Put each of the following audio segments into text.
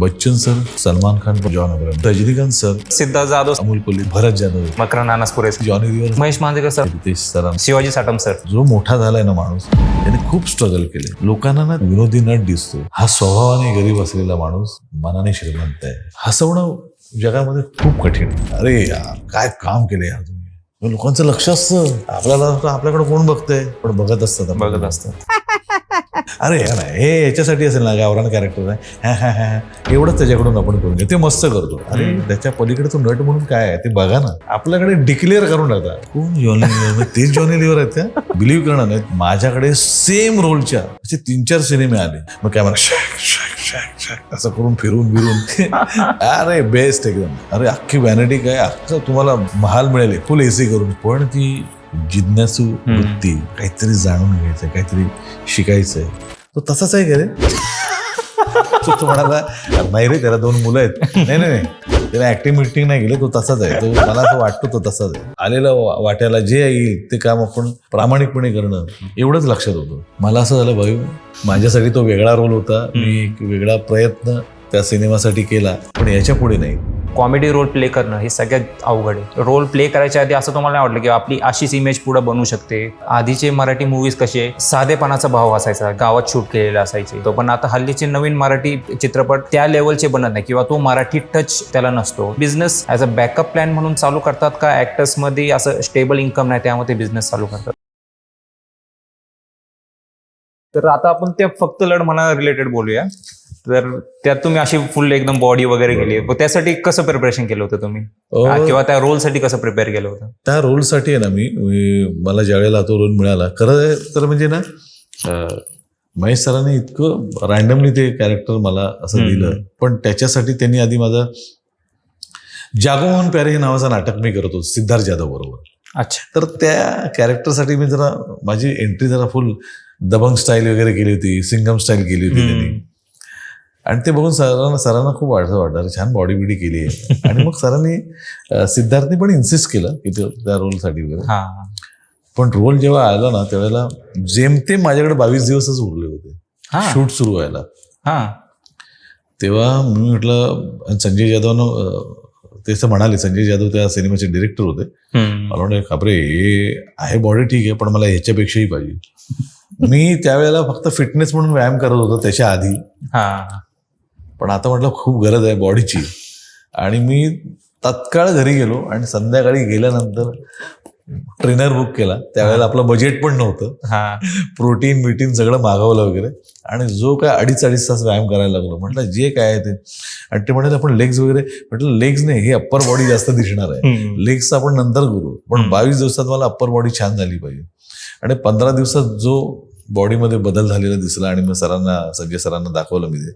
Bachchan sir, Salman Khan, John Abraham, Rajinikanth sir, Siddharth Jadhav, Amol Kolhe, Bharat Jadhav, Makarand Anaspure, Johnny Lever, Mahesh Manjrekar sir, Riteish sir. Shivaji Satam sir. जो मोठा झालाय ना माणूस, त्याने खूप स्ट्रगल केले. लोकांना ना विनोदी नट दिसतो, हा स्वभावाने गरीब असलेला माणूस मनाने श्रीमंत आहे. हसवणं जगामध्ये खूप कठीण आहे. अरे यार, काय काम केलं यार तुम्ही. लोकांचं लक्ष असतं आपल्याकडे कोण बघतंय, पण बघत असतात. अरे यार हे याच्यासाठी असेल ना, गावरान कॅरेक्टर आहे, एवढंच त्याच्याकडून आपण करून घ्या, ते मस्त करतो. अरे त्याच्या पलीकडे तो नट म्हणून काय आहे ते बघा ना. आपल्याकडे डिक्लेअर करून टाकता कोण जॉनी लिव्हर, तेच जॉनी लिव्हर आहेत त्या. बिलीव्ह करणार नाहीत, माझ्याकडे सेम रोलच्या असे 3-4 सिनेमे आले. मग कॅमेरा असं करून फिरून अरे बेस्ट एकदम. अरे अख्खी व्हॅनिटी काय, अख्खं तुम्हाला महाल मिळेल फुल एसी करून. पण ती जिज्ञासू वृत्ती, काहीतरी जाणून घ्यायचंय, काहीतरी शिकायचंय, तो तसाच आहे का रे. तो म्हणाला नाही रे, त्याला 2 मुलं आहेत. नाही त्याला ऍक्टिंग मिक्टिंग नाही केलं, तो तसाच आहे. तो मला असं वाटतं तो तसाच आहे. आलेलं वाट्याला जे येईल ते काम आपण प्रामाणिकपणे करणं, एवढंच लक्षात होतं. मला असं झालं भाई, माझ्यासाठी तो वेगळा रोल होता, मी एक वेगळा प्रयत्न त्या सिनेमासाठी केला, पण याच्या पुढे नाही. कॉमेडी रोल प्ले करणं हे सगळ्यात अवघड आहे. रोल प्ले करायच्या आधी असं तुम्हाला नाही वाटलं की आपली अशीच इमेज पुढे बनू शकते. आधीचे मराठी मूवीज कसे साधेपणाचा भाव असायचा, गावात शूट केलेले असायचे. तो पण आता हल्लीचे नवीन मराठी चित्रपट त्या लेवलचे बनत नाही, किंवा तो मराठी टच त्याला नसतो. Business as a backup plan म्हणून चालू करतात का, ऍक्टर्समध्ये असं स्टेबल इन्कम नाही त्यामध्ये बिझनेस चालू करतात. तर आता आपण त्या फक्त लढ म्हणा रिलेटेड बोलूया. तर त्यात तुम्ही अशी फुल एकदम बॉडी वगैरे केली, त्यासाठी कसं प्रिपरेशन केलं होतं तुम्ही, किंवा त्या रोलसाठी कसं प्रिपेअर केलं होतं? त्या रोलसाठी आहे ना, मला ज्या वेळेला तो रोल मिळाला, खरं तर म्हणजे ना, महेश सरांनी इतकं रँडमली ते कॅरेक्टर मला असं दिलं. पण त्याच्यासाठी त्यांनी आधी माझा जागो मोहन प्यारे हे नावाचं नाटक मी करत होतो सिद्धार्थ जाधव बरोबर. अच्छा. तर त्या कॅरेक्टरसाठी मी जरा माझी एंट्री जरा फुल दबंग स्टाईल वगैरे केली होती, सिंगम स्टाईल केली होती त्यांनी. आणि ते बघून सरांना खूप वाटलं, छान बॉडी बिडी केली आहे. आणि मग सरांनी सिद्धार्थने पण इन्सिस्ट केलं की त्या रोलसाठी वगैरे. पण रोल जेव्हा आला ना, त्यावेळेला जेमतेम माझ्याकडे 22 दिवसच उरले होते शूट सुरू व्हायला. तेव्हा मी म्हटलं, संजय जाधवनं ते असं म्हणाले, संजय जाधव त्या सिनेमाचे डिरेक्टर होते. मला म्हटलं खापरे, हे आहे बॉडी ठीक आहे, पण मला ह्याच्यापेक्षाही पाहिजे. मी त्यावेळेला फक्त फिटनेस म्हणून व्यायाम करत होतो त्याच्या आधी. पण आता म्हटलं खूप गरज आहे बॉडीची. आणि मी तत्काळ घरी गेलो आणि संध्याकाळी गेल्यानंतर ट्रेनर बुक केला. त्यावेळेला आपलं बजेट पण नव्हतं, प्रोटीन बिटीन सगळं मागवलं वगैरे. आणि जो काय 2.5 तास व्यायाम करायला लागलो. म्हटलं जे काय आहे ते. आणि ते म्हणाले आपण लेग्स वगैरे, म्हटलं लेग्स नाही, हे अप्पर बॉडी जास्त दिसणार आहे, लेग्स आपण नंतर करू. पण 22 दिवसात मला अप्पर बॉडी छान झाली पाहिजे. आणि 15 दिवसात जो बॉडीमध्ये बदल झालेला दिसला, आणि मग संजय सरांना दाखवलं मी ते.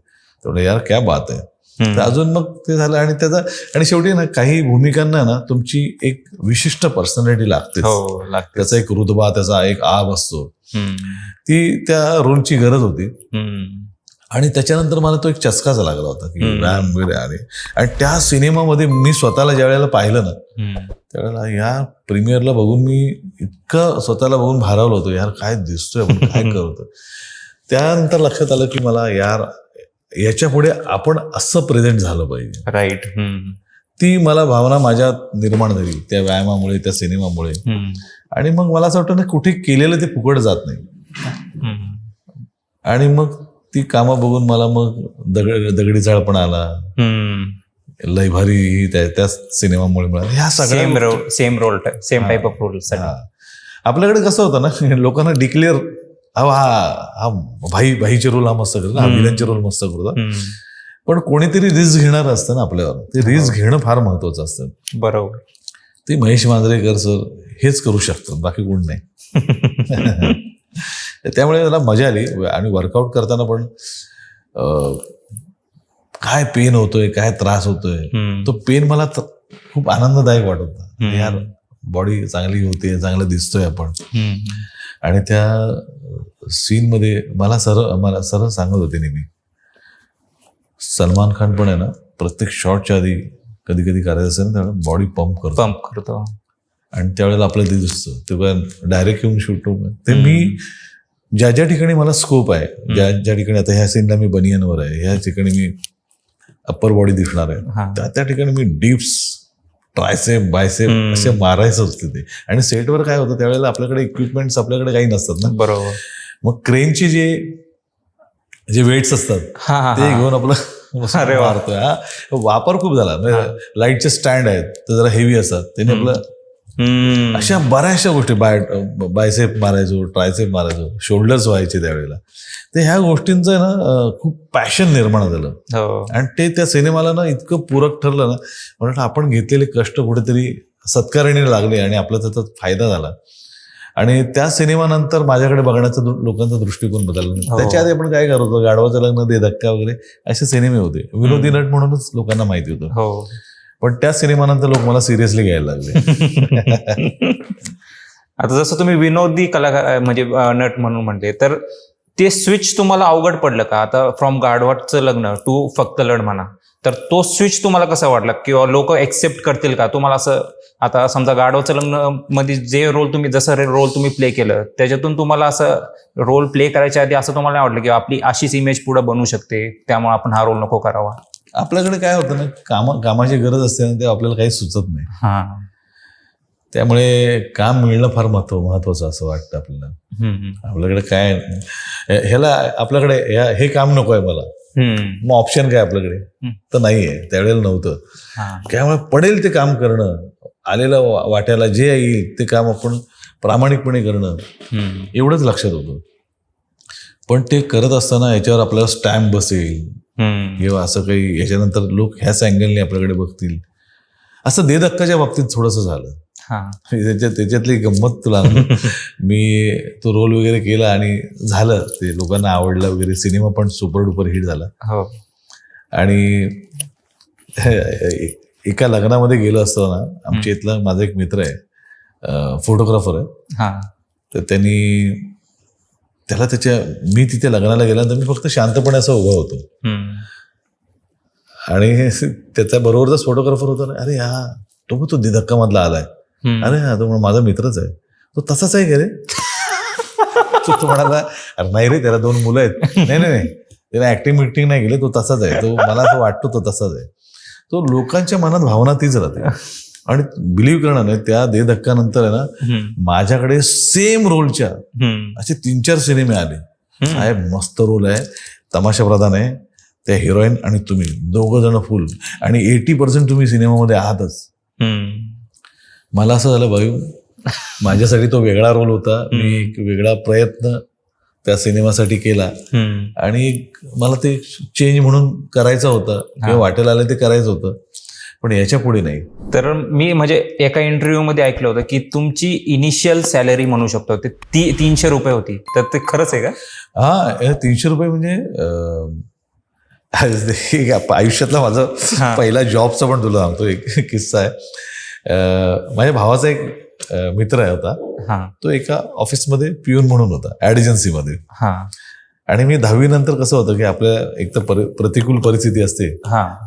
तेवढं यार क्या बात आहे. तर अजून मग ते झालं. आणि शेवटी ना, काही भूमिकांना ना तुमची एक विशिष्ट पर्सनॅलिटी लागते. त्याचा एक रुतबा, त्याचा एक आब असतो. ती त्या रोलची गरज होती. आणि त्याच्यानंतर मला तो एक चस्काच लागला होता की व्यायाम वगैरे आले. आणि त्या सिनेमामध्ये मी स्वतःला ज्या वेळेला पाहिलं ना, त्यावेळेला या प्रीमियरला बघून मी इतकं स्वतःला बघून भारावलं होतं, यार काय दिसतोय, आपण काय करतो. त्यानंतर लक्षात आलं की मला यार याच्या पुढे आपण असं प्रेझेंट झालं पाहिजे. राईट. ती मला भावना माझ्यात निर्माण झाली त्या व्यायामामुळे, त्या सिनेमामुळे. आणि मग मला असं वाटतं ना, कुठे केलेलं ते फुकट जात नाही. आणि मग ती कामं बघून मला मग दगडी चाळ पण आला, लय भारी त्या सिनेमामुळे मिळाला. ह्या सगळ्या same role, same type of role. आपल्याकडे कसं होतं ना, लोकांना डिक्लेअर हा भाईचे रोल हा मस्त करतो, हा विलनचे रोल मस्त करतो. पण कोणीतरी रिस्क घेणार असतं ना आपल्यावर, ते रिस्क घेणं फार महत्वाचं असतं. बरोबर. ते महेश मांजरेकर सर हेच करू शकतात, बाकी कोण नाही. त्यामुळे मला मजा आली. आणि वर्कआउट करताना पण काय पेन होतोय, काय त्रास होतोय, तो पेन मला खूप आनंददायक वाटत होता. यार बॉडी चांगली होते, चांगलं दिसतोय आपण. आणि त्या सीन मध्ये मला सर सांगत होते नेहमी, सलमान खान पण आहे ना, प्रत्येक शॉटच्या आधी कधी कधी करायचं असेल ना, त्यावेळेला बॉडी पंप करतो. आणि त्यावेळेला आपल्याला ते दिसतं, तेव्हा डायरेक्ट येऊन शूट ते मी ज्या ठिकाणी मला स्कोप आहे, ज्या ठिकाणी आता ह्या सीनला मी बनियनवर आहे, ह्या ठिकाणी मी अप्पर बॉडी दिसणार आहे, त्या ठिकाणी मी डिप्स, ट्रायसेप, बायसेप असे मारायचं असते ते. आणि सेटवर काय होतं त्यावेळेला आपल्याकडे इक्विपमेंट्स आपल्याकडे काही नसतात ना. बरोबर. मग क्रेनची जे वेट्स असतात ते घेऊन आपलं मारतोय. हा वापर खूप झाला. म्हणजे लाईटचे स्टँड आहेत ते जरा हेवी असतात, त्याने आपलं अशा बऱ्याचशा गोष्टी बायसेप मारायचो, ट्रायसेप मारायचो, शोल्डर्स व्हायचे त्यावेळेला. तर ह्या गोष्टींचं ना खूप पॅशन निर्माण झालं. आणि ते त्या सिनेमाला ना इतकं पूरक ठरलं ना, म्हणून आपण घेतलेले कष्ट कुठेतरी सत्काराने लागले आणि आपला त्याचा फायदा झाला. आणि त्या सिनेमानंतर माझ्याकडे बघण्याचा लोकांचा दृष्टिकोन बदलला. त्याच्या आधी आपण काय करत होतो, गाढवाचं लग्न, दे धक्का वगैरे असे सिनेमे होते, विनोदी नट म्हणूनच लोकांना माहिती होतं. पण त्या सिनेमानंतर लोक मला सिरियसली घ्यायला लागले. आता जसं तुम्ही विनोदी कलाकार म्हणजे नट म्हणून म्हणते, तर ते स्विच तुम्हाला अवघड पडलं का? आता फ्रॉम गाढवाचं लग्न टू फक्त लढ म्हणा, तर तो स्विच तुम्हाला कसा वाटला किंवा लोक एक्सेप्ट करतील का तुम्हाला? असं आता समजा गाढवाचं लग्न मध्ये जे रोल तुम्ही जसं रोल तुम्ही प्ले केलं, त्याच्यातून तुम्हाला असं रोल प्ले करायच्या आधी असं तुम्हाला नाही वाटलं की आपली अशीच इमेज पुढे बनू शकते, त्यामुळे आपण हा रोल नको करावा? आपल्याकडे काय होतं ना, कामाची गरज असते ना, ते आपल्याला काही सुचत नाही. त्यामुळे काम मिळणं फार महत्वाचं असं वाटतं आपल्याला. आपल्याकडे काय ह्याला आपल्याकडे हे काम नको आहे मला, मग ऑप्शन काय आपल्याकडे तर नाहीये, त्यावेळेला नव्हतं. त्यामुळे पडेल ते काम करणं, आलेलं वाट्याला जे येईल ते काम आपण प्रामाणिकपणे करणं, एवढंच लक्षात होतं. पण ते करत असताना याच्यावर आपल्याला स्टॅम्प बसेल किंवा असं काही, याच्यानंतर लोक ह्याच अँगलने आपल्याकडे बघतील, असं दे धक्काच्या बाबतीत थोडंसं झालं. त्याच्यातली गंमत तुला मी तो रोल वगैरे केला आणि झालं, ते लोकांना आवडलं वगैरे, सिनेमा पण सुपर डुपर हिट झाला. आणि एका लग्नामध्ये गेलो असताना आमच्या इथला माझा एक मित्र आहे, फोटोग्राफर आहे, तर त्याला मी तिथे लग्नाला गेल्यानंतर मी फक्त शांतपणे असं उभा होतो आणि त्याच्या बरोबरच फोटोग्राफर होता. अरे हा तो दे धक्का मधला आलाय, अरे हा तो माझा मित्रच आहे, तो तसाच आहे का रे? तो म्हणाला, अरे नाही रे, त्याला 2 मुलं आहेत. नाही त्याला ऍक्टिंग बिक्टिंग नाही केली, तो तसाच आहे, तो मला असं वाटतो तो तसाच आहे. तो लोकांच्या मनात भावना तीच राहते. आणि बिलीव्ह करणार नाही, त्या दे धक्का नंतर आहे ना, माझ्याकडे सेम रोलच्या असे 3-4 सिनेमे आले. साहेब मस्त रोल आहे, तमाशा प्रधान आहे, त्या हिरोईन आणि तुम्ही 2 जण फुल, आणि 80% तुम्ही सिनेमामध्ये आहातच. मला असं झालं, भाऊ माझ्यासाठी तो वेगळा रोल होता, मी एक वेगळा प्रयत्न त्या सिनेमासाठी केला आणि मला ते चेंज म्हणून करायचं होतं किंवा वाटेला आलं ते करायचं होतं, पण याच्या पुढे नाही. तर मी म्हणजे एका इंटरव्ह्यू मध्ये ऐकलं होतं की तुमची इनिशियल सॅलरी म्हणू शकतो ते 300 रुपये होती, तर ते खरंच आहे का? हा, 300 रुपये म्हणजे आयुष्यातला माझा पहिला जॉबचा पण तुला सांगतो एक किस्सा आहे. माझ्या भावाचा एक मित्र होता, तो एका ऑफिसमध्ये पिऊन म्हणून होता, ऍड एजन्सीमध्ये. आणि मी 10वी नंतर कसं होतं की आपल्या एक तर प्रतिकूल परिस्थिती असते,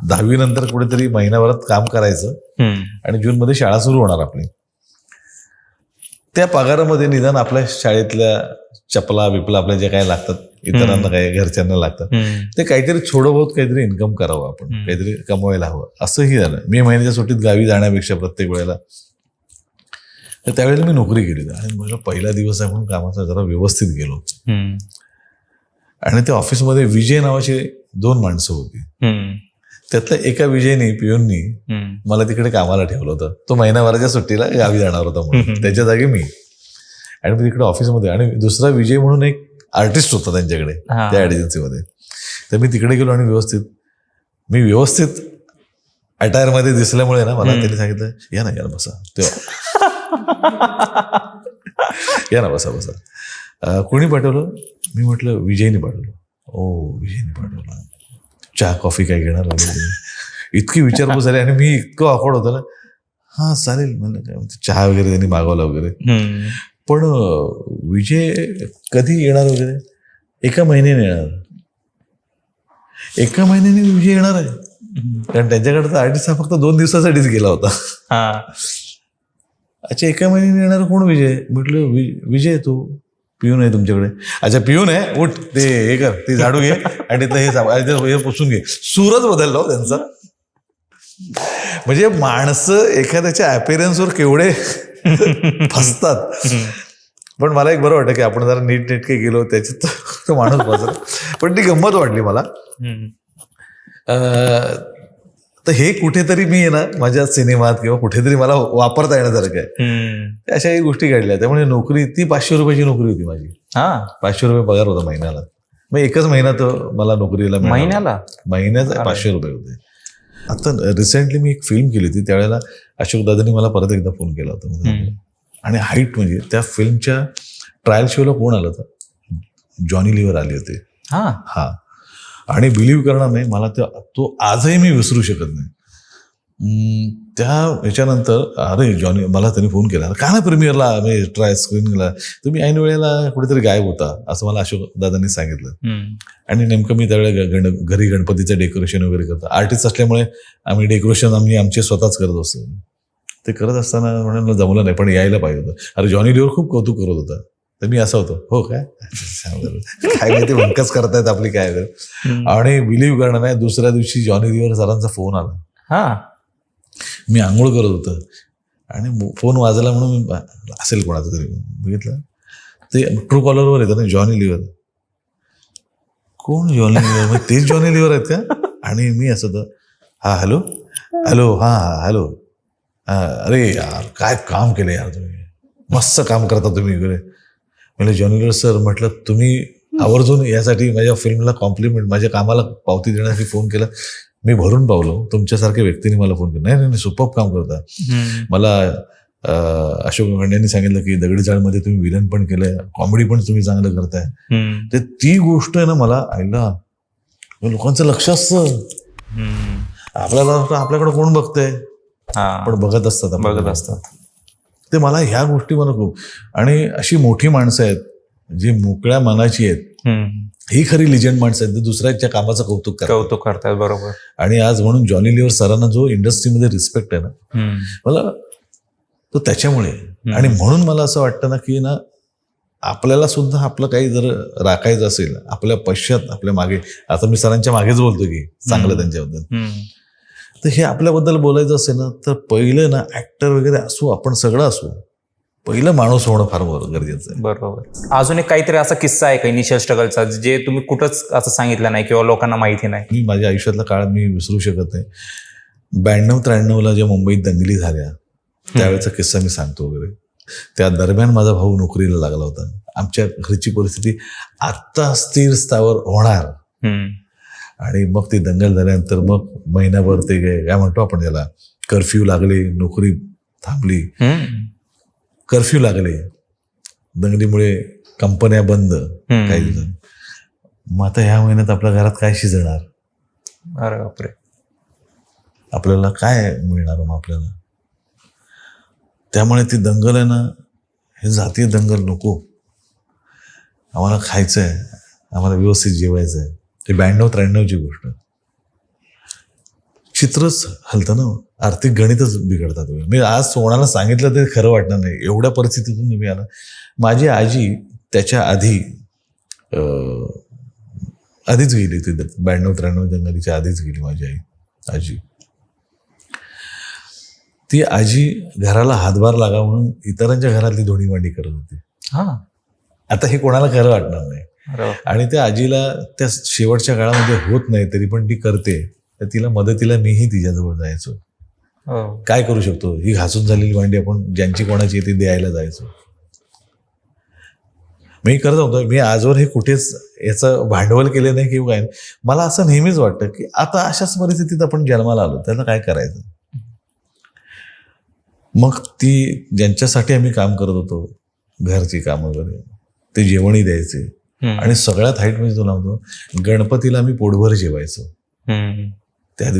10वी नंतर कुठेतरी महिनाभरात काम करायचं आणि जूनमध्ये शाळा सुरू होणार आपली. त्या पगारामध्ये निदान आपल्या शाळेतल्या चपला बिपला आपल्या जे काय लागतात, इतरांना काय घरच्यांना लागतात, ते काहीतरी छोडं बहुत काहीतरी इन्कम करावं, आपण काहीतरी कमवायला हवं, असंही झालं. मे महिन्याच्या सुट्टीत गावी जाण्यापेक्षा प्रत्येक वेळेला, तर त्यावेळेला मी नोकरी केली आणि माझा पहिला दिवस आहे म्हणून कामाचा जरा व्यवस्थित गेलो. आणि त्या ऑफिसमध्ये विजय नावाचे 2 माणसं होती. त्यातल्या एका विजयनी, पियोननी मला तिकडे कामाला ठेवलं होतं. तो महिनाभराच्या सुट्टीला गावी जाणार होता म्हणून, त्याच्या जागी मी. आणि मी तिकडे ऑफिसमध्ये, आणि दुसरा विजय म्हणून एक आर्टिस्ट होता त्यांच्याकडे त्या एजन्सीमध्ये. तर मी तिकडे गेलो आणि व्यवस्थित अटायरमध्ये दिसल्यामुळे ना मला त्यांनी सांगितलं, या ना बसा, या ना बसा. कोणी पाठवलं? मी म्हटलं विजयने पाठवलं. ओ, विजयने पाठवलं. चहा कॉफी काय घेणार? इतकी विचारपूस झाली आणि मी इतकं ऑकवर्ड होतं ना. हा चालेल म्हणलं, काय चहा वगैरे त्यांनी मागवला वगैरे. पण विजय कधी येणार वगैरे? 1 महिन्याने येणार. 1 महिन्याने विजय येणार आहे, कारण त्यांच्याकडे आर्टिस्ट हा फक्त 2 दिवसासाठीच गेला होता. अच्छा, 1 महिन्याने येणार कोण? विजय. म्हटलं विजय तू पिऊन आहे तुमच्याकडे? अच्छा पिऊन आहे, उठ ते हे कर, ते झाडू घे आणि तिथलं हे पुसून घे. सूरच बदलला हो त्यांचा. म्हणजे माणसं एखाद्याच्या अपिअरन्सवर केवढे फसतात. पण मला एक बरं वाटतं की आपण जरा नीटनेटके गेलो त्याच्यात तो माणूस बसला. पण ती गंमत वाटली मला. तर हे कुठेतरी मी आहे ना माझ्या सिनेमात किंवा कुठेतरी मला वापरता येण्यासारखं आहे. अशा काही गोष्टी घडल्या. त्यामुळे नोकरी ती 500 रुपयाची नोकरी होती माझी. 500 रुपये पगार होता महिन्याला. मग एकच महिना तो मला नोकरीला महिन्याचा 500 रुपये होते. आता रिसेंटली मी एक फिल्म केली होती, त्यावेळेला अशोक दादांनी मला परत एकदा फोन केला होता. आणि हाईट म्हणजे त्या फिल्मच्या ट्रायल शोला कोण आलं होतं? जॉनी लिव्हर आले होते. हा. आणि बिलीव्ह करणार नाही, मला तो आजही मी विसरू शकत नाही. त्या ह्याच्यानंतर अरे जॉनी मला त्यांनी फोन केला, का ना प्रीमियरला मी ट्राय स्क्रीनिंगला तुम्ही ऐन वेळेला कुठेतरी गायब होता असं मला अशोक दादांनी सांगितलं. आणि नेमकं मी त्यावेळेला घरी गणपतीचं डेकोरेशन वगैरे करतो. आर्टिस्ट असल्यामुळे आम्ही डेकोरेशन आमचे स्वतःच करत असतो. ते करत असताना म्हणून जमलं नाही, पण यायला पाहिजे होतं. अरे जॉनी लिव्हर खूप कौतुक करत होता. तर मी असं होतो, हो काय काय माहिती भंकच करतायत आपली काय. आणि बिलीव्ह करणार नाही, दुसऱ्या दिवशी जॉनी लिव्हर सरांचा फोन आला. मी आंघोळ करत होतो आणि फोन वाजला म्हणून मी असेल कोणाचं तरी बघितलं, ते ट्रू कॉलरवर येतं ना जॉनी लिव्हर. कोण जॉनी लिव्हर? तेच जॉनी लिव्हर आहेत का? आणि मी असं होतं, हा हॅलो हॅलो हां हॅलो अरे यार काय काम केलं यार तुम्ही, मस्त काम करता तुम्ही वगैरे. म्हणजे जॉनी लिव्हर सर म्हटलं तुम्ही आवर्जून यासाठी माझ्या फिल्मला कॉम्प्लिमेंट माझ्या कामाला पावती देण्यासाठी फोन केला. मी भरून पावलो, तुमच्यासारख्या व्यक्तीने मला फोन केला. नाही सुपर काम करता. मला अशोक गंड्यांनी सांगितलं की दगडी चाळमध्ये तुम्ही विलन पण केलंय, कॉमेडी पण तुम्ही चांगलं करताय. तर ती गोष्ट आहे ना मला आईला लोकांचं लक्ष असतं. आपल्याकडे कोण बघतंय, पण बघत असतात. ते मला ह्या गोष्टी मला खूप. आणि अशी मोठी माणसं आहेत जी मोकळ्या मनाची आहेत, ही खरी लिजंड माणसं आहेत, दुसऱ्याच्या कामाचं कौतुक करतात. बरोबर. आणि आज म्हणून जॉनी लिव्हर सरांना जो इंडस्ट्रीमध्ये रिस्पेक्ट आहे ना मला तो त्याच्यामुळे. आणि म्हणून मला असं वाटतं ना की ना आपल्याला सुद्धा आपलं काही जर राखायचं असेल आपल्या पश्चात आपल्या मागे, आता मी सरांच्या मागेच बोलतो की चांगलं त्यांच्याबद्दल, तर हे आपल्याबद्दल बोलायचं असेल ना तर पहिलं ना ऍक्टर वगैरे असू आपण सगळं असू, पहिलं माणूस होणं फार गरजेचं आहे. बरोबर. अजून एक काहीतरी असा किस्सा आहे का इनिशियल स्ट्रगलचा जे तुम्ही कुठंच असं सांगितलं नाही किंवा लोकांना माहिती नाही? मी माझ्या आयुष्यातला काळ मी विसरू शकत नाही. 92-93 ज्या मुंबईत दंगली झाल्या त्यावेळेचा किस्सा मी सांगतो वगैरे. त्या दरम्यान माझा भाऊ नोकरीला लागला होता. आमच्या घरची परिस्थिती आत्ता स्थिर स्थावर होणार. आणि मग ती दंगल झाल्यानंतर मग महिनाभर ते काय म्हणतो आपण त्याला कर्फ्यू लागले, नोकरी थांबली, कर्फ्यू लागले, दंगलीमुळे कंपन्या बंद काही दिवस. मग आता ह्या महिन्यात आपल्या घरात काय शिजणार? अरे बापरे, आपल्याला काय मिळणार मग आपल्याला? त्यामुळे ती दंगल आहे ना, हे जातीय दंगल नको. आम्हाला खायचं आहे, आम्हाला व्यवस्थित जेवायचं आहे. ते 92-93ची गोष्ट. चित्रच हलतं ना, आर्थिक गणितच बिघडतात. मी आज सोनाला सांगितलं ते खरं वाटणार नाही, एवढ्या परिस्थितीतून मी आला. माझी आजी त्याच्या आधीच गेली होती, 92-93 दंगलीच्या आधीच गेली माझी आजी. ती आजी घराला हातभार लागा म्हणून इतरांच्या घरातली धोणीमांडी करत होती. आता हे कोणाला खरं वाटणार नाही. आणि त्या आजीला त्या शेवटच्या काळामध्ये होत नाही तरी पण ती करते, तर तिला मदतीला मीही तिच्याजवळ जायचो. काय करू शकतो, ही घासून झालेली भांडी आपण ज्यांची कोणाची येते द्यायला जायचो. मी करत होतो. मी आजवर हे कुठेच याचं भांडवल केलं नाही किंवा काय. मला असं नेहमीच वाटतं की आता अशाच परिस्थितीत आपण जन्माला आलो, त्याला काय करायचं. मग ती ज्यांच्यासाठी आम्ही काम करत होतो, घरची कामं वगैरे, ते जेवणही द्यायचे. आणि सगळ्यात हाईट म्हणजे तुला म्हणतो, गणपतीला आम्ही पोटभर जेवायचो. त्या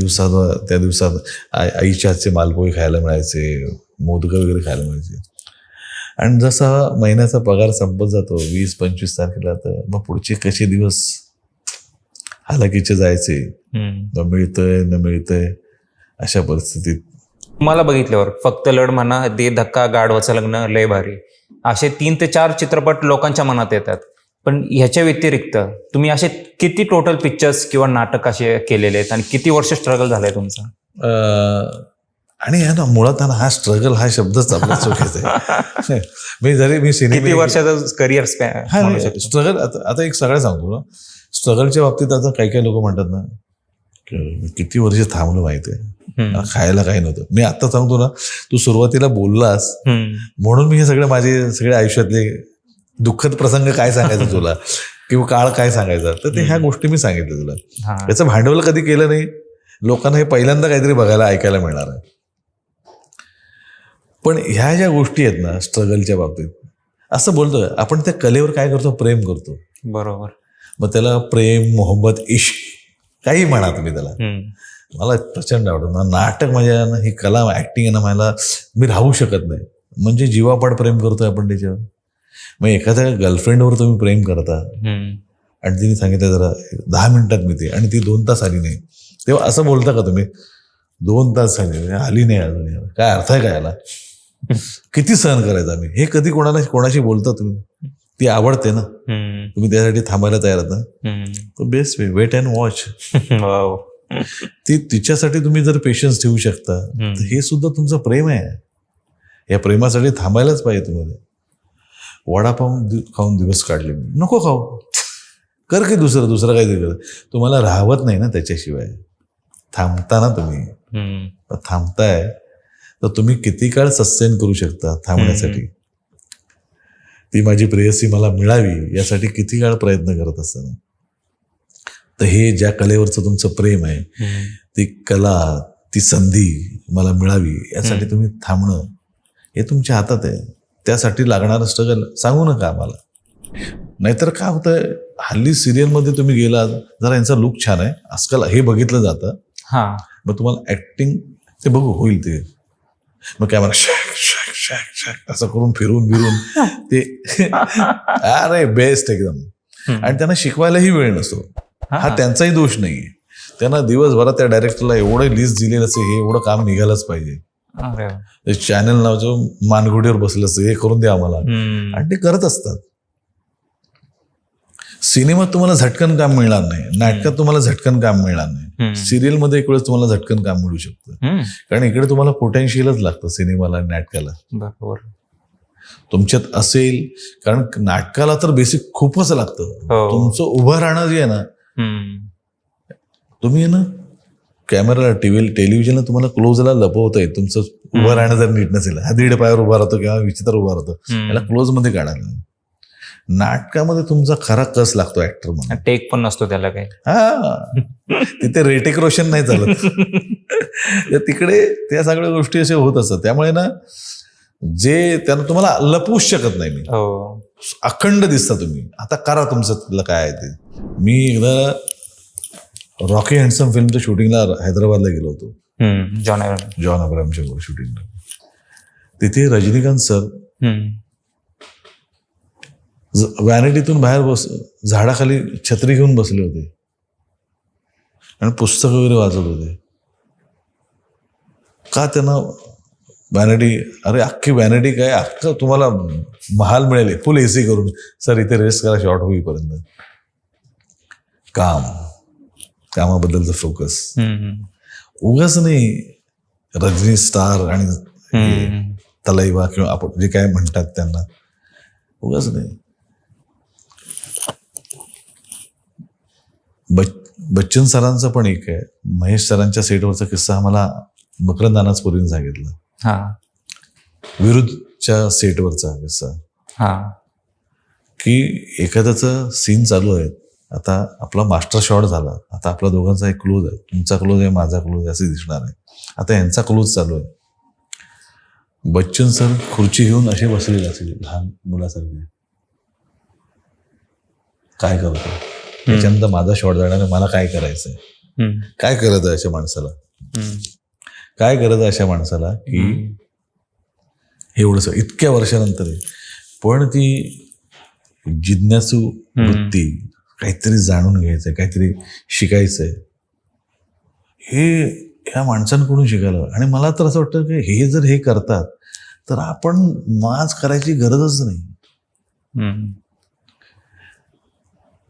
दिवसात आईच्या हातचे मालपोहे खायला मिळायचे, मोदक वगैरे खायला मिळायचे. आणि जसा महिन्याचा पगार संपत जातो 20-25 तारखेला, तर मग पुढचे कसे दिवस हालाकीचे जायचे. न मिळतंय अशा परिस्थितीत मला बघितल्यावर फक्त लढ म्हणा, दे धक्का, गाढवाचं लग्न, लय भारी, असे 3 ते 4 चित्रपट लोकांच्या मनात येतात. पण ह्याच्या व्यतिरिक्त तुम्ही असे किती टोटल पिक्चर्स किंवा नाटक असे केलेले आहेत आणि किती वर्ष स्ट्रगल झालंय तुमचं? आणि ना मुळात हा स्ट्रगल हा शब्दच आपला चुकीचा आहे. मी किती सिनेमा वर्षाचं करिअर स्पॅन? स्ट्रगल आता एक सगळं सांगतो ना, स्ट्रगलच्या बाबतीत आता काही लोक म्हणतात ना किती वर्ष थांबलं माहिती आहे, खायला काही नव्हतं. मी आता सांगतो ना, तू सुरुवातीला बोललास म्हणून मी हे माझे सगळे आयुष्यातले दुःखद प्रसंग काय सांगायचं तुला किंवा काळ काय सांगायचा, तर ते ह्या गोष्टी मी सांगितलं तुला. याचं भांडवल कधी केलं नाही, लोकांना हे पहिल्यांदा काहीतरी बघायला ऐकायला मिळणार आहे. पण ह्या ज्या गोष्टी आहेत ना स्ट्रगलच्या बाबतीत, असं बोलतोय आपण त्या कलेवर काय करतो, प्रेम करतो. बरोबर. मग त्याला प्रेम, मोहब्बत, इश्क काही म्हणा तुम्ही त्याला. मला प्रचंड आवडतं. मला नाटक माझ्या ही कला ऍक्टिंग आहे ना, मला मी राहू शकत नाही. म्हणजे जीवापाड प्रेम करतोय आपण त्याच्यावर. मग एखाद्या गर्लफ्रेंडवर तुम्ही प्रेम करता आणि तिने सांगितलं जरा 10 मिनिटात मी ते, आणि ती 2 तास आली नाही, तेव्हा असं बोलता का तुम्ही? 2 तास आली नाही अजून, काय अर्थ आहे काय याला? किती सहन करायचं आम्ही? हे कधी कोणाशी बोलता तुम्ही? ती आवडते ना, तुम्ही त्यासाठी थांबायला तयार आहात ना, best way, wait and watch. ती तिच्यासाठी तुम्ही जर पेशन्स ठेवू शकता, तर हे सुद्धा तुमचं प्रेम आहे. या प्रेमासाठी थांबायलाच पाहिजे तुम्हाला. वडापाव खाऊन दिवस काढले, नको खाऊ, कर की दुसरं काहीतरी कर. तुम्हाला राहवत नाही ना त्याच्याशिवाय. थांबता ना तुम्ही, थांबताय तर तुम्ही किती काळ सस्टेन करू शकता थांबण्यासाठी. ती माझी प्रेयसी मला मिळावी यासाठी किती काळ प्रयत्न करत असताना. तर हे ज्या कलेवरचं तुमचं प्रेम आहे, ती कला, ती संधी मला मिळावी यासाठी तुम्ही थांबणं हे तुमच्या हातात आहे. त्यासाठी लागणारं स्ट्रगल सांगू नका आम्हाला. नाहीतर काय होतंय, हल्ली सिरियलमध्ये तुम्ही गेला, जरा यांचा लुक छान आहे आजकाल हे बघितलं जातं, मग तुम्हाला ऍक्टिंग ते बघू होईल ते, मग camera shack shack shack shack असं करून फिरून ते अरे बेस्ट एकदम. आणि त्यांना शिकवायलाही वेळ नसतो. हा त्यांचाही दोष नाहीये. त्यांना दिवसभरात त्या डायरेक्टरला एवढं लिस्ट दिलेलं असं, हे एवढं काम निघालंच पाहिजे. चॅनल नावाचं मानगुडीवर बसलं असतं, हे करून द्या आम्हाला, आणि ते करत असतात. सिनेमात तुम्हाला झटकन काम मिळणार नाही, नाटकात तुम्हाला झटकन काम मिळणार नाही, सिरियलमध्ये एक वेळेस तुम्हाला झटकन काम मिळू शकतं. कारण इकडे तुम्हाला पोटेन्शियलच लागतं सिनेमाला आणि नाटकाला. बरोबर. तुमच्यात असेल, कारण नाटकाला तर बेसिक खूपच लागतं. तुमचं उभं राहणं जे आहे ना, तुम्ही ना कॅमेरा टेलिव्हिजनला तुम्हाला क्लोजला लपवतंय. तुमचं उभं राहणं जर नीट नसेल, हा 1.5 पायावर उभा राहतो किंवा विचित्र उभा राहतो, याला क्लोज मध्ये काढायला. नाटकामध्ये तुमचा खरा कस लागतो ऍक्टर म्हणून. टेक पण नसतो त्याला काही. तिथे रेटेक रोशन नाही चालत. तिकडे त्या सगळ्या गोष्टी अशा होत असतात. त्यामुळे ना जे त्यांना तुम्हाला लपवूच शकत नाही मी. अखंड दिसता तुम्ही. आता करा तुमचं काय आहे ते. मी एकदा रॉकी हँडसम फिल्मच्या शूटिंगला हैदराबादला गेलो होतो, जॉन अब्राहमच्या शूटिंगला. तिथे रजनीकांत सर व्हॅनिटीतून बाहेर झाडाखाली छत्री घेऊन बसले होते आणि पुस्तक वगैरे वाचत होते. का त्यांना व्हॅनिटी, अरे अख्खी व्हॅनिटी काय, अख्खं तुम्हाला महाल मिळेल फुल एसी करून, सर इथे रेस्ट करा शॉर्ट होईपर्यंत. कामाबद्दलचं फोकस, उगाच नाही रजनी स्टार आणि तलैवा किंवा आपण जे काय म्हणतात त्यांना, उगाच नाही. बच्चन सरांचा पण एक आहे, महेश सरांच्या सेटवरचा किस्सा मला मकरंद अनासपुरीने सांगितलं. विरुद्धच्या सेटवरचा किस्सा, की एखाद्याचा सीन चालू आहे, आता आपला मास्टर शॉट झाला, आता आपला दोघांचा एक क्लोज आहे, तुमचा क्लोज आहे, माझा क्लोज आहे, असं दिसणार आहे. आता यांचा क्लोज चालू आहे. बच्चन सर खुर्ची घेऊन असे बसलेले असेल लहान मुलासारखे, काय करतो, त्याच्यानंतर माझा शॉट जाणार, मला काय करायचंय, काय करत आहे अशा माणसाला, काय करत आहे अशा माणसाला, की एवढंच इतक्या वर्षानंतर. पण ती जिज्ञासू वृत्ती, काहीतरी जाणून घ्यायचंय, काहीतरी शिकायचंय, ह्या माणसांकडून शिकायला. आणि मला तर असं वाटतं की हे जर हे करतात तर आपण माज करायची गरजच नाही.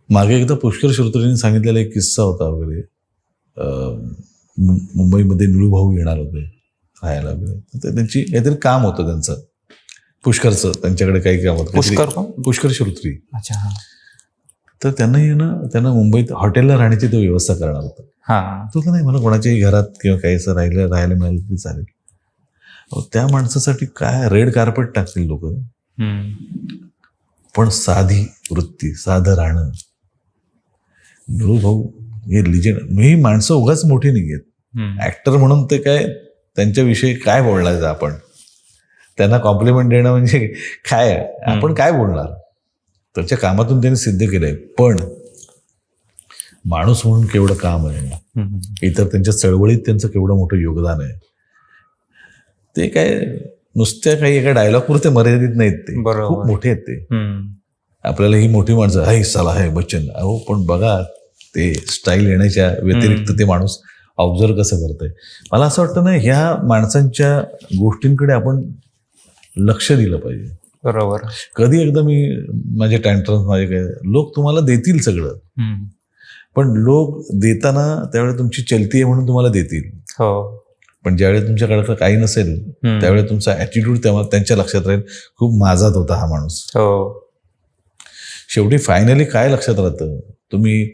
मागे एकदा पुष्कर श्रोत्रेंनी सांगितलेला एक किस्सा होता वगैरे. मुंबईमध्ये निळूभाऊ येणार होते राहायला वगैरे. तर त्यांची काहीतरी काम होतं त्यांचं, पुष्करचं त्यांच्याकडे काही काम होतं. पुष्कर श्रोत्री. अच्छा. तर त्यांना मुंबईत हॉटेलला राहण्याची तो व्यवस्था करणार होता. तो नाही मला कोणाच्याही घरात किंवा काही असं राहायला मिळालं तरी चालेल. त्या माणसासाठी काय रेड कार्पेट टाकतील लोक. पण साधी वृत्ती, साधं राहणं. निळू भाऊ हे लिजेंड. ही माणसं उगाच मोठी नाही आहेत. ऍक्टर म्हणून ते काय त्यांच्याविषयी काय बोलणार आपण, त्यांना कॉम्प्लिमेंट देणं म्हणजे काय, आपण काय बोलणार. त्याच्या कामातून त्यांनी सिद्ध केलंय. पण माणूस म्हणून केवढं काम आहे, इतर त्यांच्या चळवळीत त्यांचं केवढं मोठं योगदान आहे. ते काय नुसत्या काही एका डायलॉग पुरते मर्यादित नाहीत. ते खूप मोठे आहेत. ते आपल्याला ही मोठी माणसं हाय साला आहे बच्चन, अहो पण बघा ते स्टाईल येण्याच्या व्यतिरिक्त ते माणूस ऑब्झर्व कसं करतंय. मला असं वाटतं ना, ह्या माणसांच्या गोष्टींकडे आपण लक्ष दिलं पाहिजे. बरोबर. कधी एकदा मी माझे टँट्रम्स माझे काय, लोक तुम्हाला देतील सगळं, पण लोक देताना त्यावेळेला तुमची चलती आहे म्हणून तुम्हाला देतील. पण ज्यावेळेस तुमच्याकडे काही नसेल त्यावेळेस तुमचा ऍटिट्यूड तेव्हा त्यांच्या लक्षात राहील, खूप माझात होता हा माणूस. शेवटी फायनली काय लक्षात राहतं, तुम्ही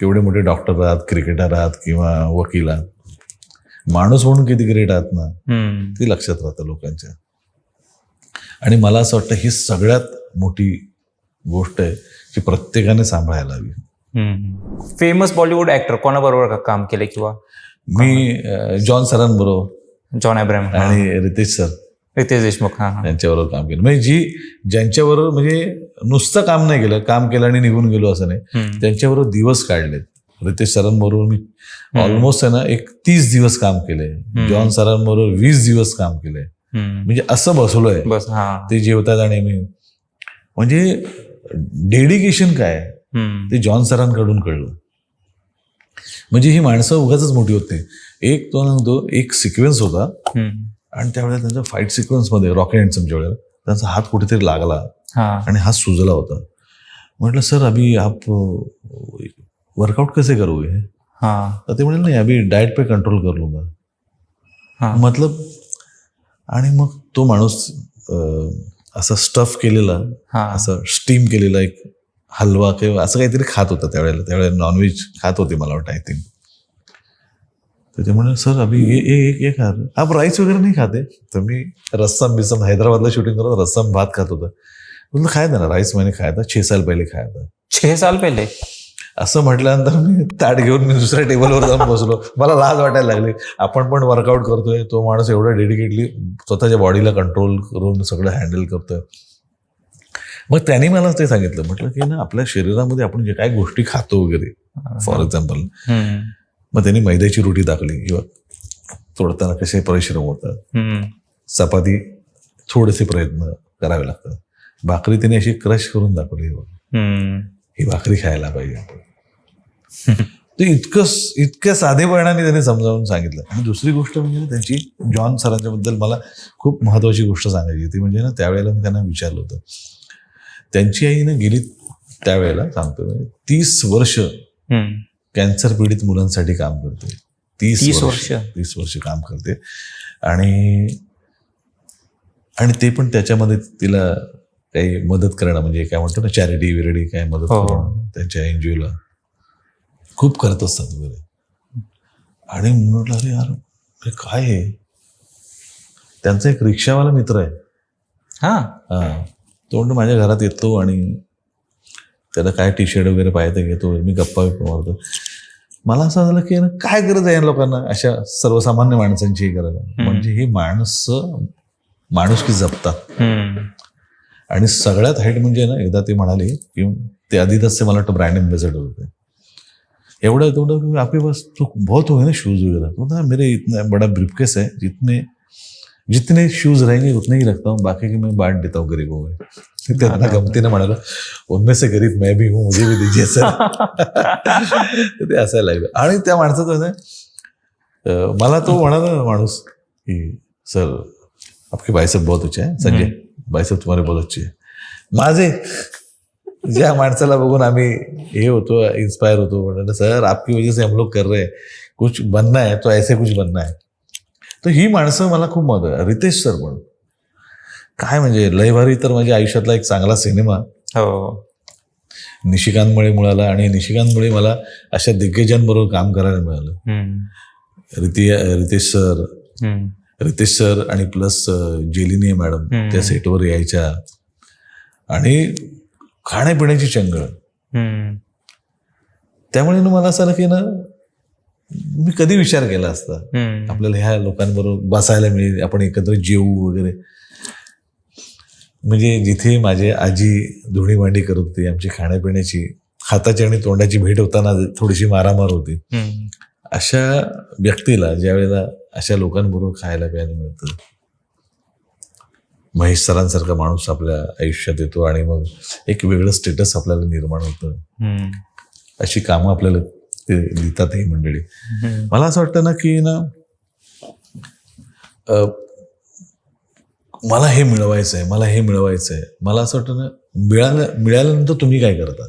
केवढे मोठे डॉक्टर आहात, क्रिकेटर आहात किंवा वकील आहात, माणूस म्हणून किती ग्रेट आहात ना, ते लक्षात राहतं लोकांच्या. आणि मला असं वाटतं ही सगळ्यात मोठी गोष्ट आहे की प्रत्येकाने सांभाळायला हवी. फेमस बॉलिवूड ऍक्टर कोणाबरोबर काम केले? किंवा मी जॉन सरांबरोबर, जॉन अब्राहम आणि रितेश देशमुख यांच्याबरोबर काम केलं. म्हणजे ज्यांच्याबरोबर म्हणजे नुसतं काम नाही केलं, काम केलं आणि निघून गेलो असं नाही, त्यांच्याबरोबर दिवस काढलेत. रितेश सरांबरोबर मी ऑलमोस्ट आहे ना 30 दिवस काम केलंय. जॉन सरांबरोबर 20 दिवस काम केलंय. म्हणजे असं बसलोय ते जेवतात. आणि मी म्हणजे डेडिकेशन काय ते जॉन सरांकडून कळलं. म्हणजे ही माणसं उगाचच मोठी होते. एक सिक्वेन्स होता आणि त्यावेळेला त्यांच्या फाईट सिक्वेन्स मध्ये रॉकी अँडसमच्या वेळेला त्यांचा हात कुठेतरी लागला आणि हात सुजला होता. म्हटलं सर अभी आप वर्कआउट कैसे करोगे? तर ते म्हणाले नाही अभी डाएट पे कंट्रोल कर लूंगा. मतलब आणि मग तो माणूस असं स्टफ केलेला, असं स्टीम केलेला एक हलवा किंवा असं काहीतरी खात होता त्यावेळेला नॉनव्हेज खात होते मला वाटतं आय थिंक. तर ते म्हणाले सर अभी ये खा आप राईस वगैरे नाही खाते? तर मी रस्सम बिस्सम हैदराबादला शूटिंग करत रस्सम भात खात होता. बोलतो खाया था ना राईस, मैंने खाया था 6 साल पहिले खाया था. 6 साल पहिले असं म्हटल्यानंतर मी ताट घेऊन मी दुसऱ्या टेबलवर जाऊन बसलो. मला लाज वाटायला लागली. आपण पण वर्कआउट करतोय, तो माणूस एवढा डेडिकेटली स्वतःच्या बॉडीला कंट्रोल करून सगळं हँडल करतोय. मग त्यांनी मला ते सांगितलं, म्हटलं की ना आपल्या शरीरामध्ये आपण जे काही गोष्टी खातो वगैरे, फॉर एक्झाम्पल, मग त्यांनी मैद्याची रोटी दाखवली किंवा तोडताना कसे परिश्रम होतात, चपाती थोडेसे प्रयत्न करावे लागतात, भाकरी त्यांनी अशी क्रश करून दाखवली, ही भाकरी खायला पाहिजे. ते इतक्या साधेपणाने त्यांनी समजावून सांगितलं. आणि दुसरी गोष्ट म्हणजे त्यांची जॉन सरांच्या बद्दल मला खूप महत्वाची गोष्ट सांगायची ती म्हणजे ना त्यावेळेला मी त्यांना विचारलं होतं, त्यांची आई ना गेली त्यावेळेला सांगतो 30 वर्ष कॅन्सर पीडित मुलांसाठी काम करते. 30 वर्ष काम करते. आणि ते पण त्याच्यामध्ये तिला काही मदत करणं म्हणजे काय म्हणतो ना चॅरिटी विरडी काय मदत करणं त्यांच्या एनजीओला खूप करत असतात वगैरे. आणि म्हटलं अरे यार हे काय आहे. त्यांचा एक रिक्षावाला मित्र आहे. तो म्हणतो माझ्या घरात येतो आणि त्याला काय टी शर्ट वगैरे पाहिजे घेतो, मी गप्पा मारतो. मला असं झालं की काय गरज आहे या लोकांना अशा सर्वसामान्य माणसांची हे करायला. म्हणजे ही माणुसकी जपतात. आणि सगळ्यात हाईट म्हणजे ना एकदा ते म्हणाले की ते आदिदासचे मला वाटतं ब्रँड एम्बेसेडर होते. एवढं आपके पास तो बहुत हो गए ना शूज वगैरह. तो मेरे इतना बड़ा ब्रीफकेस है, जितने शूज रहेंगे उतने ही रखता हूँ, बाकी की मैं बांट देता हूँ गरीबों में. त्यांना गमतीने म्हणाला उनमें से गरीब मैं भी हूँ, मुझे भी दीजिए सर. ते असायला लागलं. आणि त्या माणसाचं मला तो म्हणाला ना माणूस की सर आपके बायसेप बहुत अच्छे आहे संजय, बायसेप तुम्हाला बहुत अच्छे आहे. माझे ज्या माणसाला बघून आम्ही हे होतो, इन्स्पायर होतो, म्हणाले सर आपकी वजह से हम लोग कर रहे हैं, कुछ बनना है तो ऐसे कुछ बनना है. तर ही माणसं मला खूप मदत. रितेश सर पण काय म्हणजे लय भारी, तर माझ्या आयुष्यातला एक चांगला सिनेमा हो. निशिकांतमुळे मिळाला आणि निशिकांतमुळे मला अशा दिग्गजांबरोबर काम करायला मिळालं. रितेश सर आणि प्लस जेलिनी मॅडम त्या सेटवर यायच्या आणि खाण्यापिण्याची चंगळ. त्यामुळे ना मला असं आलं की ना मी कधी विचार केला असता आपल्याला ह्या लोकांबरोबर बसायला मिळेल, आपण एकत्र जेवू वगैरे. म्हणजे जिथे माझे आजी धुणी भांडी करत होती, आमची खाण्यापिण्याची हाताची आणि तोंडाची भेट होताना थोडीशी मारामार होती, अशा व्यक्तीला ज्या वेळेला अशा लोकांबरोबर खायला प्यायला मिळतं, महेश सरांसारखा माणूस आपल्या आयुष्यात येतो आणि मग एक वेगळं स्टेटस आपल्याला निर्माण होतं. अशी कामं आपल्याला ते लिहितात ही मंडळी. मला असं वाटतं ना की ना मला हे मिळवायचं आहे, मला हे मिळवायचं आहे. मला असं वाटतं ना मिळाल्यानंतर तुम्ही काय करता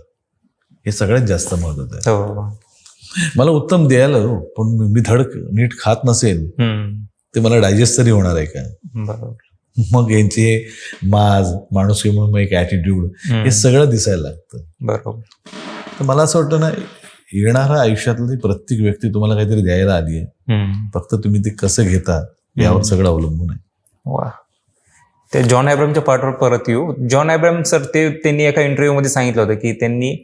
हे सगळ्यात जास्त महत्वाचं आहे. मला उत्तम द्यायला पण मी धडक नीट खात नसेल ते मला डायजेस्ट तरी होणार आहे का? बरोबर. मग यांचे माणूस म्हणून एक ॲटिट्यूड हे सगळं दिसायला लागतं. बरोबर. तर मला असं वाटतं ना येणारा आयुष्यातली प्रत्येक व्यक्ती तुम्हाला काहीतरी द्यायला आली आहे, फक्त तुम्ही ते कसं घेता यावर सगळं अवलंबून आहे. वा. ते जॉन ॲब्रामच्या पार्टवर परत येऊ. जॉन ॲब्राम सर त्यांनी एका इंटरव्ह्यूमध्ये सांगितलं होतं की त्यांनी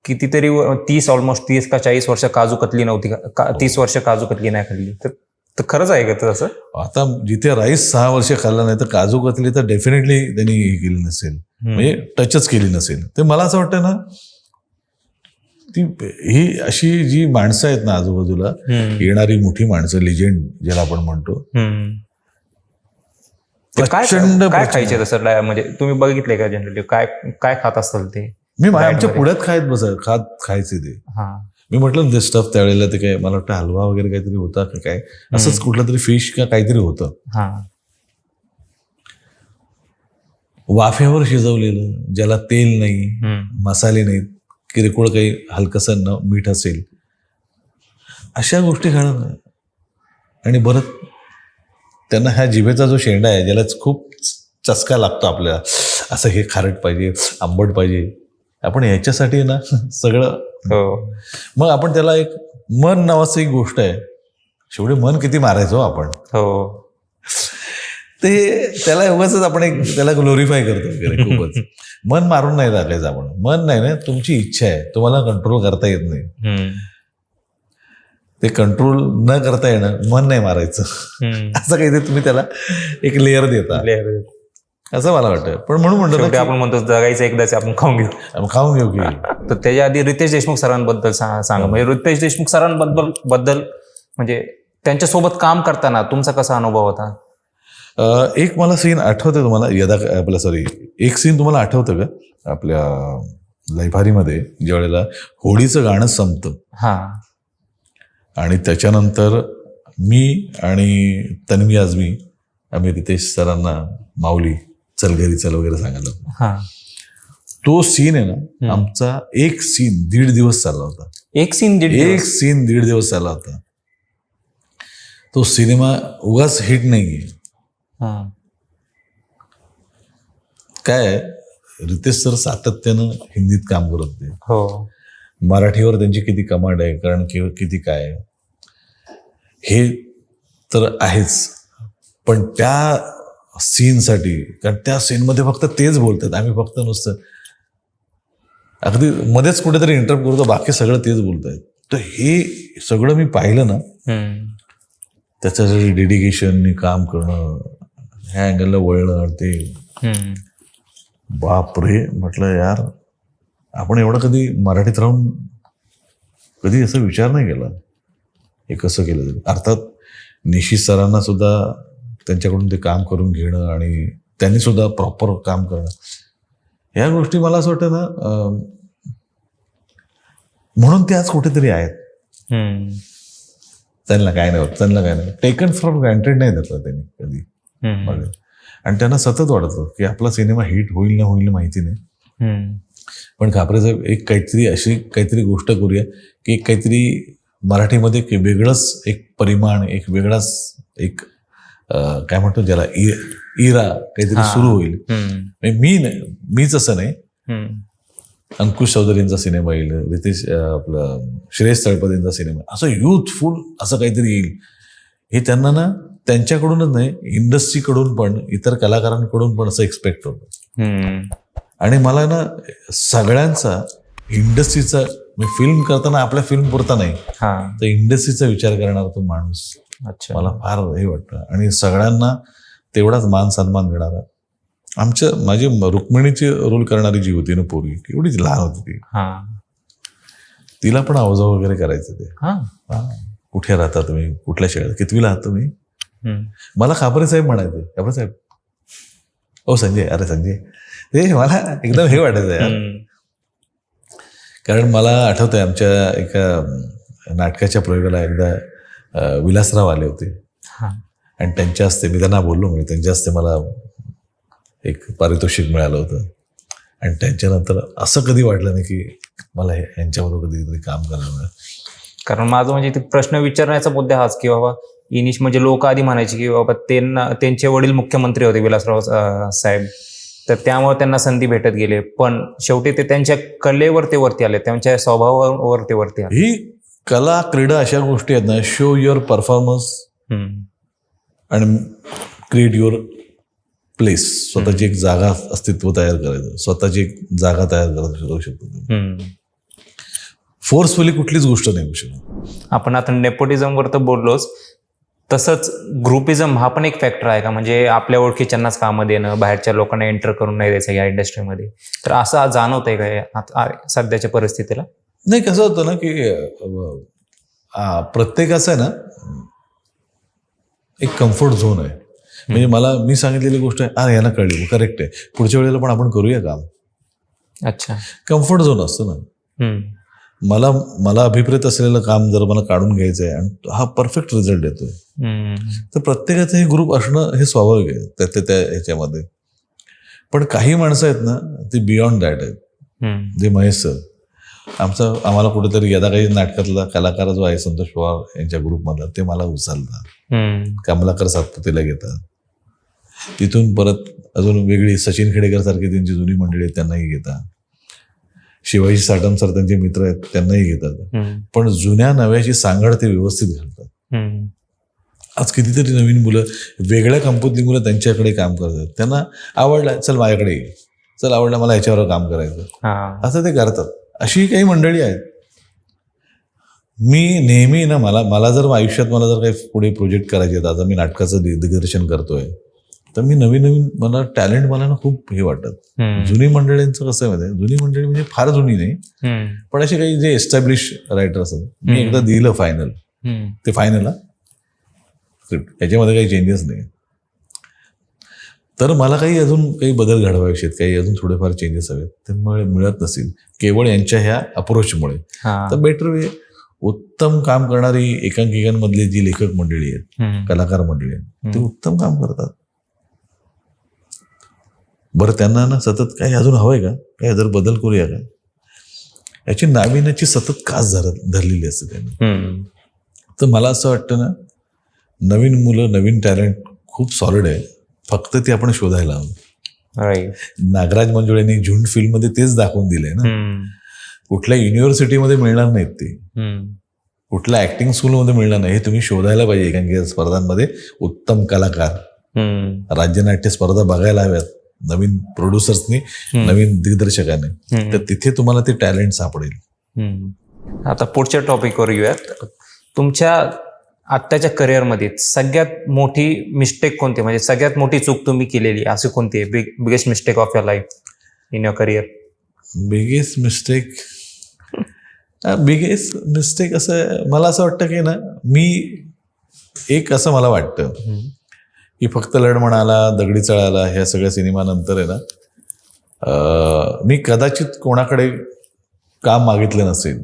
कितीतरी 30 का 40 वर्ष काजू कतली नव्हती, 30 वर्ष काजू कतली नाही खाल्ली. तर खरंच आहे का तसं? आता जिथे राईस 6 वर्ष खाल्ला नाही तर काजू कतली तर डेफिनेटली त्यांनी हे केली नसेल, म्हणजे टचच केली नसेल. ते मला असं वाटतं ना ती ही अशी जी माणसं आहेत ना आजूबाजूला येणारी मोठी माणसं, लिजेंड ज्याला आपण म्हणतो, काय खायचे तसं? म्हणजे तुम्ही बघितले का जनरली काय काय खात असतात ते? मी आमच्या पुढ्यात खायचे ते. मी म्हटलं ते स्टफ त्यावेळेला ते काय मला वाटतं हलवा वगैरे काहीतरी होता का काय, असंच कुठलं तरी फिश का काहीतरी होतं, वाफ्यावर शिजवलेलं, ज्याला तेल नाही, मसाले नाहीत, किरकोळ काही हलकसं मीठ असेल, अशा गोष्टी खाणं. आणि परत त्यांना ह्या जिभेचा जो शेंडा आहे ज्याला खूप चसका लागतो आपल्याला, असं हे खारट पाहिजे, आंबट पाहिजे, आपण ह्याच्यासाठी ना सगळं. मग आपण त्याला एक मन नावाचं एक गोष्ट आहे, शेवटी मन किती मारायचो आपण, ते त्याला उगाच आपण एक त्याला ग्लोरिफाय करतो वगैरे. खूपच मन मारून नाही टाकायचं आपण. मन नाही ना, तुमची इच्छा आहे, तुम्हाला कंट्रोल करता येत नाही, ते कंट्रोल न करता येणं, मन नाही मारायचं, असं काहीतरी तुम्ही त्याला एक लेअर देता असं मला वाटतं. पण म्हणून म्हणतो आपण म्हणतो जगायचं एकदाच, आपण खाऊन घेऊ की. तर त्याच्या आधी रितेश देशमुख सरांबद्दल सांगा. म्हणजे रितेश देशमुख सरांबद्दल म्हणजे त्यांच्यासोबत काम करताना तुमचा कसा अनुभव होता? एक मला सीन आठवतं तुम्हाला, एक सीन तुम्हाला आठवतं का आपल्या लयभारीमध्ये, ज्या वेळेला होळीचं गाणं संपतं आणि त्याच्यानंतर मी आणि तन्वी आझमी आम्ही रितेश सरांना माऊली चल घरी चल वगैरे सांगितलं. तो सीन आहे ना आमचा, एक सीन 1.5 दिवस चालला होता. एक सीन 1.5 दिवस चालला होता. तो सिनेमा उगाच हिट नाहीये. काय रितेश सर सातत्यानं हिंदीत काम करत होते, मराठीवर त्यांची किती कमांड आहे, कारण किती काय हे तर आहेच, पण त्या सीनसाठी, कारण त्या सीनमध्ये फक्त तेच बोलतात, आम्ही फक्त नुसतं अगदी मध्येच कुठेतरी इंटरप्ट करतो, बाकी सगळं तेच बोलतायत. तर हे सगळं मी पाहिलं ना, त्याच्यासाठी डेडिकेशननी काम करणं, ह्या अँगलला वळणं, ते बापरे, म्हटलं यार आपण एवढं कधी मराठीत राहून कधी असं विचार नाही केला हे कसं केलं तरी. अर्थात निशी सरांना सुद्धा त्यांच्याकडून ते काम करून घेणं आणि त्यांनी सुद्धा प्रॉपर काम करणं, ह्या गोष्टी मला असं वाटतं ना, म्हणून ते आज कुठेतरी आहेत. चल ना काय नाही होत, चल ना काय नाही, टेकन फॉर ग्रँटेड नाही धरलं त्यांनी कधी. आणि त्यांना सतत वाटतं की आपला सिनेमा हिट होईल ना माहिती नाही, पण खापरे साहेब एक काहीतरी अशी काहीतरी गोष्ट करूया की एक काहीतरी मराठीमध्ये एक वेगळंच एक परिमाण, एक वेगळाच एक काय म्हणतो ज्याला इरा काहीतरी सुरू होईल. मीच असं नाही, अंकुश चौधरींचा सिनेमा येईल, रितेश आपलं श्रेयस तळपदेंचा सिनेमा, असं युथफुल असं काहीतरी येईल. हे त्यांना ना त्यांच्याकडूनच नाही, इंडस्ट्रीकडून पण, इतर कलाकारांकडून पण असं एक्सपेक्ट होतं. आणि मला ना सगळ्यांचा इंडस्ट्रीचा, मी फिल्म करताना आपल्या फिल्म पुरता नाही तर इंडस्ट्रीचा विचार करणारा तो माणूस मला फार हे वाटतं. आणि सगळ्यांना तेवढाच मान सन्मान देणारा. माझी रुक्मिणीची रोल करणारी जी होती ना पोरगी, एवढीच लहान होती ती, तिला पण आवाजाव वगैरे करायचं ते. कुठे राहता तुम्ही, कुठल्या शाळेत, कितवीला आहात तुम्ही, मला खापरे साहेब म्हणायचे, खापरे साहेब, ओ संजय, अरे संजय, ते मला एकदम हे वाटायचं यार. कारण मला आठवतंय आमच्या एका नाटकाच्या प्रयोगाला एकदा विलासराव आले होते आणि त्यांच्या हस्ते, मी त्यांना बोललो, म्हणजे त्यांच्या हस्ते मला एक पारितोषिक मिळालं होतं. आणि त्यांच्यानंतर असं कधी वाटलं नाही की मला यांच्याबरोबर कधीतरी काम करायला मिळेल. कारण माझं म्हणजे ते प्रश्न विचारण्याचा मुद्दा हाच की बाबा इनिश म्हणजे लोक आधी म्हणायचे की बाबा त्यांचे वडील मुख्यमंत्री होते विलासराव साहेब, तर त्यामुळे त्यांना संधी भेटत गेले, पण शेवटी ते त्यांच्या कलेवर ते वरती आले, त्यांच्या स्वभावावर ते वरती आले. ही कला क्रीडा अशा गोष्टी आहेत ना, शो युअर परफॉर्मन्स आणि क्रिएट युअर प्लेस. स्वतःची एक जागा, अस्तित्व तयार करायचं, स्वतःची एक जागा तयार करू शकतो. फोर्सफुली कुठलीच गोष्ट नाही होऊ शकत. आपण आता नेपोटिझमवर तर बोललोच, तसंच ग्रुपिझम हा पण एक फॅक्टर आहे का? म्हणजे आपल्या ओळखीच्यांनाच कामं देणं, बाहेरच्या लोकांना एंटर करून नाही द्यायचं या इंडस्ट्रीमध्ये, तर असं जाणवतंय का सध्याच्या परिस्थितीला? नाही, कसं होतं ना की प्रत्येकाचं आहे ना एक कम्फर्ट झोन आहे. म्हणजे मी सांगितलेली गोष्ट आहे, यांना कळली, करेक्ट आहे, पुढच्या वेळेला पण आपण करूया काम. अच्छा, कम्फर्ट झोन असतो ना. मला अभिप्रेत असलेलं काम जर मला काढून घ्यायचं आहे आणि हा परफेक्ट रिझल्ट येतोय, तर प्रत्येकाचं हे ग्रुप असणं हे स्वाभाविक आहे त्या ह्याच्यामध्ये. पण काही माणसं आहेत ना, ती बियॉन्ड दॅट आहेत. जे महेश सर, आम्हाला कुठेतरी यदा काही नाटकातला कलाकार जो आहे संतोष पवार यांच्या ग्रुपमधला, ते मला उचलतात, कमलाकर सातपुतेला घेतात, तिथून परत अजून वेगळी सचिन खेडेकर सारखी त्यांची जुनी मंडळी आहेत त्यांनाही घेतात, शिवाजी साटम सर त्यांचे मित्र आहेत त्यांनाही घेतात. पण जुन्या नव्याची सांगड ते व्यवस्थित घालतात. आज कितीतरी नवीन मुलं, वेगळ्या कंपनीतली मुलं त्यांच्याकडे काम करतात, त्यांना आवडलं, चल माझ्याकडे ये, चल आवडलं मला ह्याच्यावर काम करायचं, असं ते करतात. अशी काही मंडळी आहेत. मी नेहमी ना, मला जर आयुष्यात मला जर काही पुढे प्रोजेक्ट करायचे आहेत, आता मी नाटकाचं दिग्दर्शन करतोय, तर मी नवीन मला टॅलेंट मला ना खूप हे वाटत. जुनी मंडळींचं कसं आहे माहिती, जुनी मंडळी म्हणजे फार जुनी नाही, पण असे काही जे एस्टॅब्लिश रायटर असतात, मी एकदा दिलं फायनल, ते फायनल स्क्रिप्ट, याच्यामध्ये काही चेंजेस नाही, तर मला अजून काही बदल घडवायचे आहेत, काही अजून थोडेफार चेंजेस हवेत, ते मिळत नसेल केवळ यांच्या ह्या अप्रोचमुळे, तर बेटर वे उत्तम काम करणारी एकांकिकांमधली जी लेखक मंडळी आहेत, कलाकार मंडळी आहेत, ते उत्तम काम करतात. बरं, त्यांना ना सतत काही अजून हवंय का, काही जर बदल करूया का, याची नाविन्याची सतत कास धरलेली असते त्यांनी. तर मला असं वाटतं ना, नवीन मुलं, नवीन टॅलेंट खूप सॉलिड आहे, फक्त ते आपण शोधायला हवं. नागराज मंजुळेंनी झुंड फिल्ममध्ये तेच दाखवून दिलंय ना. कुठल्या युनिव्हर्सिटीमध्ये मिळणार नाहीत ते, कुठल्या ऍक्टिंग स्कूलमध्ये मिळणार नाही, हे तुम्ही शोधायला पाहिजे. एकांकिका स्पर्धांमध्ये उत्तम कलाकार, राज्यनाट्य स्पर्धा बघायला हव्यात नवीन प्रोड्युसर्सनी, नवीन दिग्दर्शकाने, तर तिथे तुम्हाला ते टॅलेंट सापडेल. आता पुढच्या टॉपिकवर येऊयात. तुमच्या आत्ताच्या करिअरमध्ये सगळ्यात मोठी मिस्टेक कोणती, म्हणजे सगळ्यात मोठी चूक तुम्ही केलेली अशी कोणती आहे? Biggest mistake of your life in your career? Biggest mistake असं मला असं वाटतं की ना, मी एक असं मला वाटतं की फक्त लढ म्हणाला, दगडी चळाला, ह्या सगळ्या सिनेमानंतर आहे ना, मी कदाचित कोणाकडे काम मागितलं नसेल.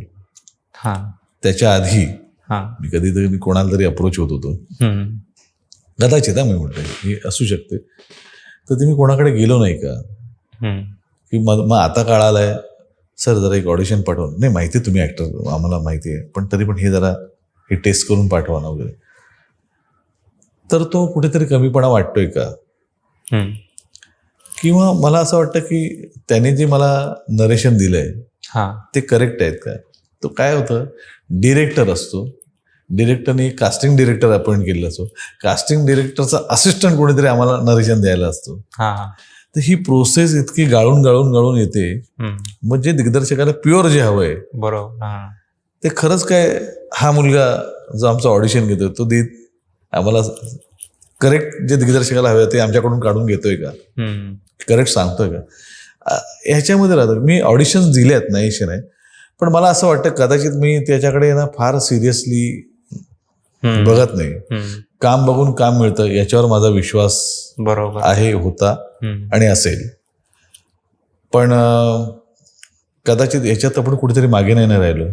त्याच्या आधी मी कधीतरी कोणाला तरी अप्रोच होत होतो, कदाचित मी म्हणतो हे असू शकते, तर ते मी कोणाकडे गेलो नाही का, की मग आता कळालंय सर जरा एक ऑडिशन पाठवा, नाही माहिती आहे तुम्ही ऍक्टर आम्हाला माहिती आहे, पण तरी पण हे जरा हे टेस्ट करून पाठवा ना वगैरे, तर तो कुठेतरी कमीपणा वाटतोय का, किंवा मला असं वाटतं की त्याने जे मला नरेशन दिलंय ते करेक्ट आहेत का. तो काय होतं, डिरेक्टर असतो, डिरेक्टरने कास्टिंग डिरेक्टर अपॉइंट केलेला असतो, कास्टिंग डिरेक्टरचा असिस्टंट कोणीतरी आम्हाला नरेशन द्यायला असतो, तर ही प्रोसेस इतकी गाळून येते. मग जे दिग्दर्शकाला प्युअर जे हवंय बरोबर ते खरंच काय हा मुलगा जो आमचं ऑडिशन घेतोय तो आम्हाला करेक्ट जे दिग्दर्शकाला हवं ते आमच्याकडून काढून घेतोय का, करेक्ट सांगतोय का, ह्याच्यामध्ये राहतं. मी ऑडिशन्स दिले आहेत नाही असे नाही, पण मला असं वाटतं कदाचित मी त्याच्याकडे ना फार सिरियसली बघत नाही. काम बघून काम मिळतं याच्यावर माझा विश्वास बरोबर आहे, होता आणि असेल, पण कदाचित याच्यात आपण कुठेतरी मागे नाही राहिलो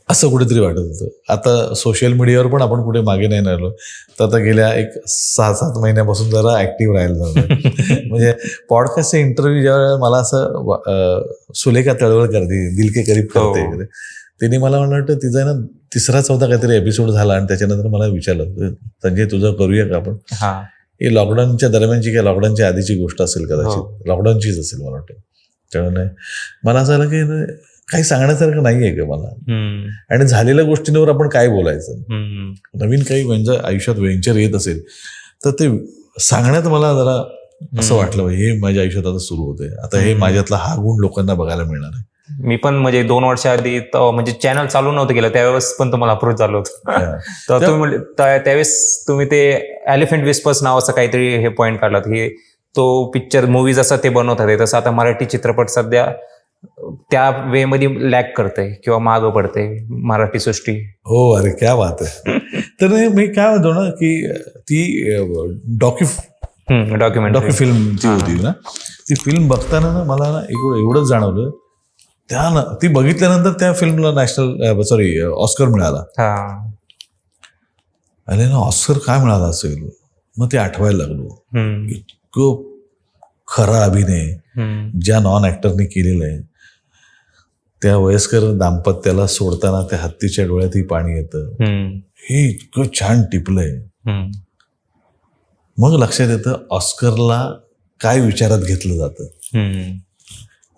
असं कुठेतरी वाटत होतं. आता सोशल मीडियावर पण आपण कुठे मागे नाही राहिलो, तर आता गेल्या एक 6-7 महिन्यापासून जरा ऍक्टिव्ह राहायला झालं. म्हणजे पॉडकास्टचे इंटरव्ह्यू ज्यावेळेला मला असं सुलेखा तळवळ करते, दिल के करीब करते वगैरे, त्यांनी मला वाटतं तिचा ना 3-4 काहीतरी एपिसोड झाला आणि त्याच्यानंतर मला विचारलं, संजय तुझं करूया का आपण. ही लॉकडाऊनच्या दरम्यानची किंवा लॉकडाऊनच्या आधीची गोष्ट असेल, कदाचित लॉकडाऊनची असेल मला वाटतं. त्यामुळे मला असं आलं की काही सांगण्यासारखं नाही आहे का मला, आणि झालेल्या गोष्टींवर आपण काय बोलायचं. नवीन काही आयुष्यात वेंचर येत असेल तर ते सांगण्यात मला जरा असं वाटलं हे माझ्या आयुष्यात आता सुरू होते, आता हे माझ्यातला हा गुण लोकांना बघायला मिळणार आहे. मी पण म्हणजे 2 वर्ष आधी म्हणजे चॅनल चालू नव्हतं केलं त्यावेळेस पण तुम्हाला अप्रोच झालं होतं. तर तुम्ही त्यावेळेस तुम्ही ते एलिफंट विस्पर्स नावाचं काहीतरी हे पॉईंट काढलात की तो पिक्चर मूवी जसं ते बनवतात आहे तसं आता मराठी चित्रपट सध्या त्या वे मध्ये लॅग करते किंवा मागं पडते मराठी सृष्टी. हो, अरे क्या बात आहे. तर मी काय म्हणतो ना की ती डॉक्युमेंटरी फिल्म ती होती ना, ती फिल्म बघताना ना मला ना एवढंच जाणवलं, ती बघितल्यानंतर त्या फिल्मला ऑस्कर मिळाला. अरे ना ऑस्कर काय मिळाला असेल, मग ते आठवायला लागलो. इतकं खरा अभिनय ज्या नॉन ऍक्टरने केलेलं आहे, त्या वयस्कर दाम्पत्याला सोडताना त्या हत्तीच्या डोळ्यातही पाणी येतं, हे इतकं छान टिपलंय. मग लक्षात येतं ऑस्करला काय विचारात घेतलं जातं,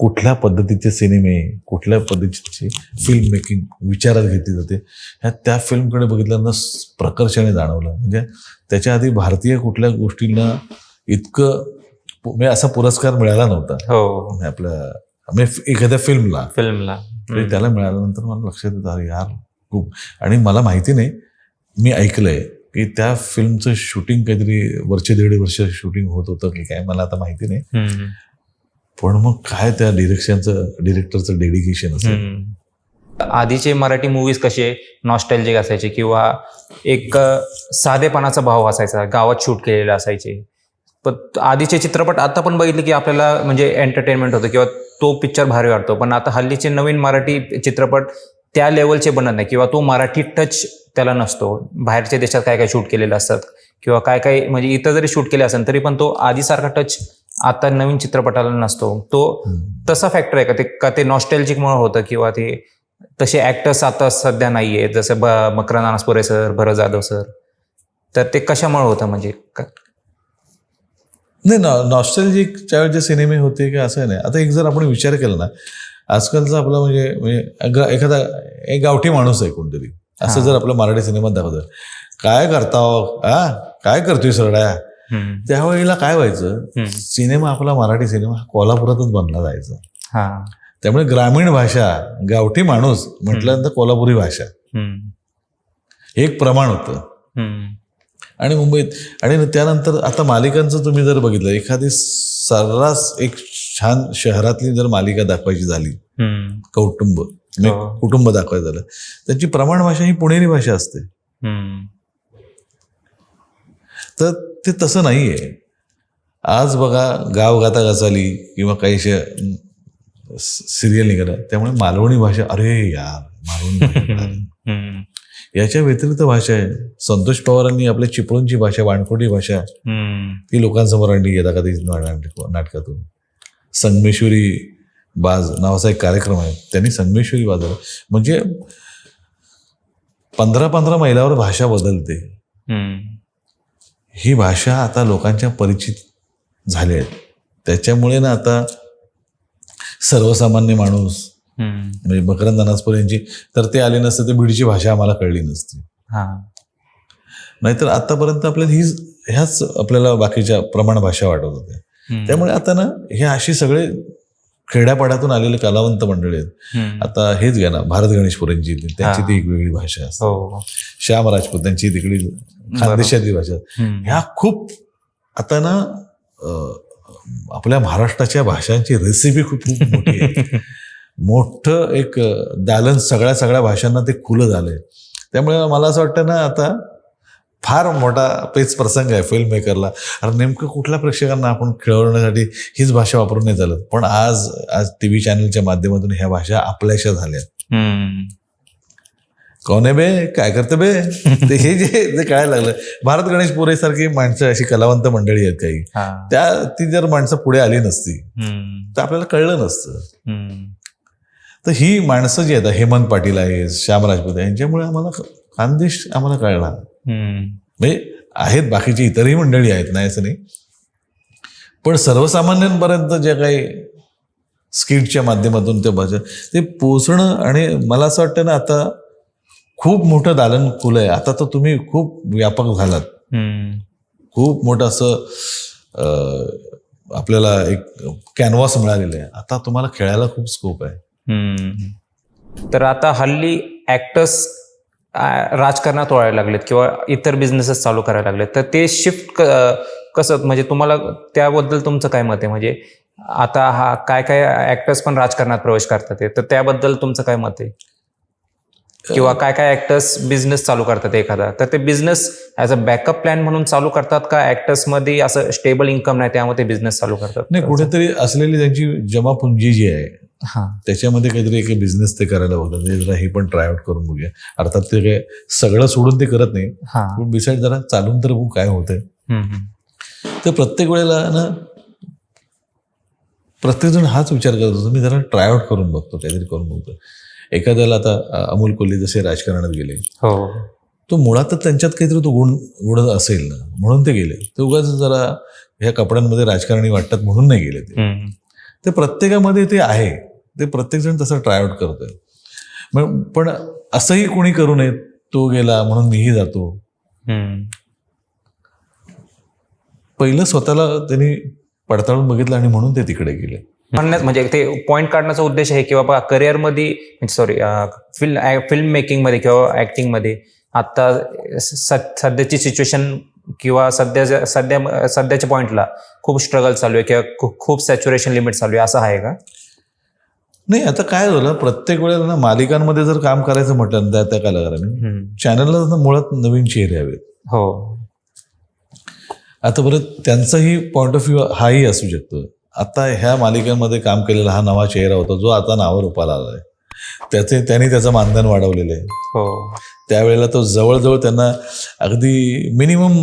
कुठल्या पद्धतीचे सिनेमे, कुठल्या पद्धतीची फिल्म मेकिंग विचारात घेतली जाते, ह्या त्या फिल्मकडे बघितल्यानं प्रकर्षाने जाणवलं. म्हणजे त्याच्या आधी भारतीय कुठल्या गोष्टींना इतकं असा पुरस्कार मिळाला नव्हता आपल्या एखाद्या फिल्मला त्याला मिळाल्यानंतर मला लक्षात येतं अरे यार खूप. आणि मला माहिती नाही, मी ऐकलंय की त्या फिल्मचं शूटिंग काहीतरी 1.5 वर्ष शूटिंग होत होतं की काय, मला आता माहिती नाही, पण मग काय त्या डिरेक्टरचं डेडिकेशन असेल. आधीचे मराठी मूवीज कसे नॉस्टॅल्जिक असायचे किंवा एक साधेपणाचा भाव असायचा, गावात शूट केलेले असायचे. पण आधीचे चित्रपट आता पण बघितले की आपल्याला म्हणजे एंटरटेनमेंट होतं किंवा तो पिक्चर भारी वाटतो. पण आता हल्लीचे नवीन मराठी चित्रपट त्या लेवलचे बनत नाही किंवा तो मराठी टच त्याला नसतो. बाहेरच्या देशात काय काय शूट केलेले असतात किंवा काय काय म्हणजे इथं जरी शूट केले असेल तरी पण तो आधीसारखा टच आता नवीन चित्रपटाला नसतो. तो तसा फॅक्टर आहे का ते नॉस्टॅल्जिकमुळे होतं किंवा ते तसे ऍक्टर्स आता सध्या नाहीये, जसं मकरंद अनासपुरे सर, भरत जाधव सर, तर ते कशामुळे होतं म्हणजे नाही नॉस्टॅल्जिक जे सिनेमे होते की असं नाही. आता एक जर आपण विचार केला ना, आजकालचा आपला म्हणजे एखादा एक गावठी माणूस आहे कोणतरी असं जर आपल्या मराठी सिनेमात दाखवतं, काय करताव काय करतोय सरड्या, त्यावेळेला काय व्हायचं, सिनेमा आपला मराठी सिनेमा कोल्हापुरातच बनला जायचा. त्यामुळे ग्रामीण भाषा, गावठी माणूस म्हटल्यानंतर कोल्हापुरी भाषा एक प्रमाण होतं. आणि मुंबईत आणि त्यानंतर आता मालिकांचं तुम्ही जर बघितलं, एखादी सर्रास एक छान शहरातली जर मालिका दाखवायची झाली, कुटुंब दाखवायचं झालं, त्याची प्रमाण भाषा ही पुणेरी भाषा असते. तर ते तसं नाहीये. आज बघा गाव गाता गचाली किंवा काही सिरियल निघाल्या, त्यामुळे मालवणी भाषा, अरे यार मारवणी भाषा कळाली. याच्या व्यतिरिक्त भाषा आहे. संतोष पवारांनी आपल्या चिपळूणची भाषा, वाणकोटी भाषा ती लोकांसमोर आणली येता कधी नाटकातून. संगमेश्वरी बाज नावाचा एक कार्यक्रम आहे, त्यांनी संगमेश्वरी बाजवला. म्हणजे 15 मैलावर भाषा बदलते. ही भाषा आता लोकांच्या परिचित झाल्या आहेत. त्याच्यामुळे ना आता सर्वसामान्य माणूस म्हणजे मकरंद अनासपुर यांची तर ते आले नसते तर बीडची भाषा आम्हाला कळली नसती. नाहीतर आतापर्यंत आपल्याला ह्याच आपल्याला बाकीच्या प्रमाण भाषा वाटत होत्या. त्यामुळे आता ना हे अशी सगळे खेड्यापाड्यातून आलेले कलावंत मंडळी आहेत. आता हेच घ्या ना, भारत गणेशपुरेंची त्यांची ती एक वेगळी भाषा असते. श्याम राजपूत त्यांची तिकडे खानदेशातली भाषा. ह्या खूप आता ना आपल्या महाराष्ट्राच्या भाषांची रेसिपी खूप खूप मोठी आहे. मोठं एक दालन सगळ्या भाषांना ते खुलं झालंय. त्यामुळे मला असं वाटतं ना आता फार मोठा पेच प्रसंग आहे फिल्म मेकरला. अरे नेमकं कुठल्या प्रेक्षकांना आपण खेळवण्यासाठी हीच भाषा वापरून नाही चालत. पण आज TV चॅनलच्या माध्यमातून ह्या भाषा आपल्याशा झाल्या. कोण आहे बे, काय करते बे, ते हे जे कळायला लागलं. भारत गणेश पुरे सारखी माणसं अशी कलावंत मंडळी आहेत काही, ती जर माणसं पुढे आली नसती तर आपल्याला कळलं नसतं. तर ही माणसं जी आहेत, हेमंत पाटील आहे, श्याम राजपूत, यांच्यामुळे आम्हाला खानदेश आम्हाला कळला. म्हणजे आहेत बाकीची इतरही मंडळी आहेत, नाही असं नाही. पण सर्वसामान्यांपर्यंत ज्या काही स्किटच्या माध्यमातून त्या भाषा ते पोचणं, आणि मला असं वाटतं ना आता खूप मोठं दालन खुलं आहे. आता तर तुम्ही खूप व्यापक झालात, खूप मोठं असं आपल्याला एक कॅनव्हास मिळालेलं आहे. आता तुम्हाला खेळायला खूप स्कोप आहे. तर आता हल्ली ऍक्टर्स राजकारणात वळायला लागलेत किंवा इतर बिझनेसेस चालू करायला लागलेत. तर ते शिफ्ट कसं, म्हणजे तुम्हाला त्याबद्दल तुमचं काय मत आहे? म्हणजे आता काय ऍक्टर्स पण राजकारणात प्रवेश करतात, तर त्याबद्दल तुमचं काय मत आहे? किंवा काय ऍक्टर्स बिझनेस चालू करतात एखादा, तर ते business as a backup plan म्हणून चालू करतात का ऍक्टर्समध्ये असं स्टेबल इन्कम नाही त्यामुळे ते बिझनेस चालू करतात? नाही, कुठेतरी असलेली त्यांची जमापुंजी जी आहे त्याच्यामध्ये काहीतरी एक बिझनेस ते करायला बघतात. जरा हे पण ट्राय आउट करून बघूया. अर्थात ते काय सगळं सोडून ते करत नाही, पण बिसाईड जरा चालून तर बघू काय होतंय. तर प्रत्येक वेळेला ना प्रत्येक जण हाच विचार करत असतो, मी जरा ट्राय आउट करून बघतो, काहीतरी करून बघतो. एखाद्याला आता अमोल कोल्हे जसे राजकारणात गेले, तो मुळातच त्यांच्यात काहीतरी तो गुण असेल ना, म्हणून ते गेले. ते उगाच जरा ह्या कपड्यांमध्ये राजकारणी वाटतात म्हणून नाही गेले. ते प्रत्येकामध्ये ते आहे, ते प्रत्येक जण तसं ट्राय आउट करतोय. पण असंही कोणी करू नये, तो गेला म्हणून मीही जातो. पहिलं स्वतःला त्यांनी पडताळून बघितलं आणि म्हणून ते तिकडे गेले. म्हणजे ते पॉईंट काढण्याचा उद्देश आहे की बाबा करिअरमध्ये फिल्म मेकिंगमध्ये किंवा ऍक्टिंगमध्ये आता सध्याची सिच्युएशन किंवा सध्याच्या पॉईंटला खूप स्ट्रगल चालू आहे किंवा खूप सॅच्युरेशन लिमिट चालू आहे, असं आहे का? नाही, आता काय झालं, प्रत्येक वेळेला ना मालिकांमध्ये जर काम करायचं म्हटलं ना त्या कलाकारांनी, चॅनलला मुळात नवीन चेहरे हवेत. आता बरं त्यांचाही पॉइंट ऑफ व्ह्यू हाही असू शकतो. आता ह्या मालिकांमध्ये काम केलेला हा नवा चेहरा होता जो आता नावावर रूपाला आलाय. त्यांनी त्याचं मानधन वाढवलेलं आहे. त्यावेळेला तो जवळजवळ त्यांना अगदी मिनिमम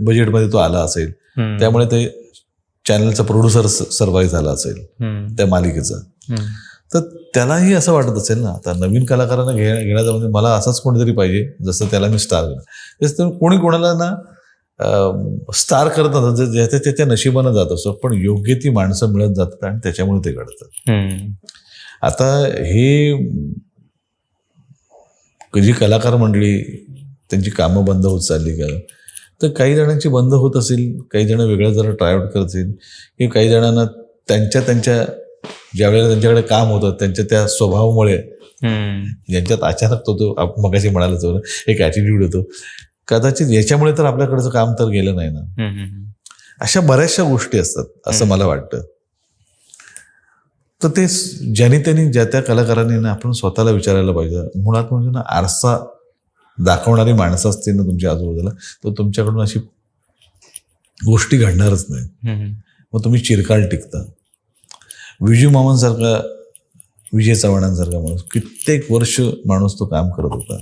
बजेटमध्ये तो आला असेल. त्यामुळे ते चॅनलचा प्रोड्युसर सर्वाईव्ह झाला असेल त्या मालिकेचा. तर त्यालाही असं वाटत असेल ना, आता नवीन कलाकारांना घेण्याचा म्हणजे मला असाच कोणीतरी पाहिजे जसं त्याला मी स्टार केलं. कोणी कोणाला ना स्टार करत असतात, ज्याच्या त्याच्या नशिबानं जात असतो, पण योग्य ती माणसं मिळत जातात आणि त्याच्यामुळे ते घडतात. आता हे जी कलाकार मंडळी त्यांची कामं बंद होत चालली का, तर काही जणांची बंद होत असेल, काही जण वेगळं जरा ट्रायआउट करतील, की काही जणांना त्यांच्या ज्या वेळेला त्यांच्याकडे काम होतं त्यांच्या त्या स्वभावामुळे ज्यांच्यात अचानक तो आपण मगाशी म्हणाला एक ॲटिट्यूड होतो, कदाचित याच्यामुळे तर आपल्याकडचं काम तर गेलं नाही ना. अशा बऱ्याचशा गोष्टी असतात असं मला वाटतं. तर ते ज्यांनी त्यांनी ज्या त्या कलाकारांनी ना आपण स्वतःला विचारायला पाहिजे. मुळात म्हणजे ना आरसा दाखवणारी माणसं असतील ना तुमच्या आजूबाजूला, तर तुमच्याकडून अशी गोष्टी घडणारच नाही. मग तुम्ही चिरकाल टिकता. विजू मामांसारखा विजय चव्हाणांसारखा माणूस कित्येक वर्ष माणूस तो काम करत होता.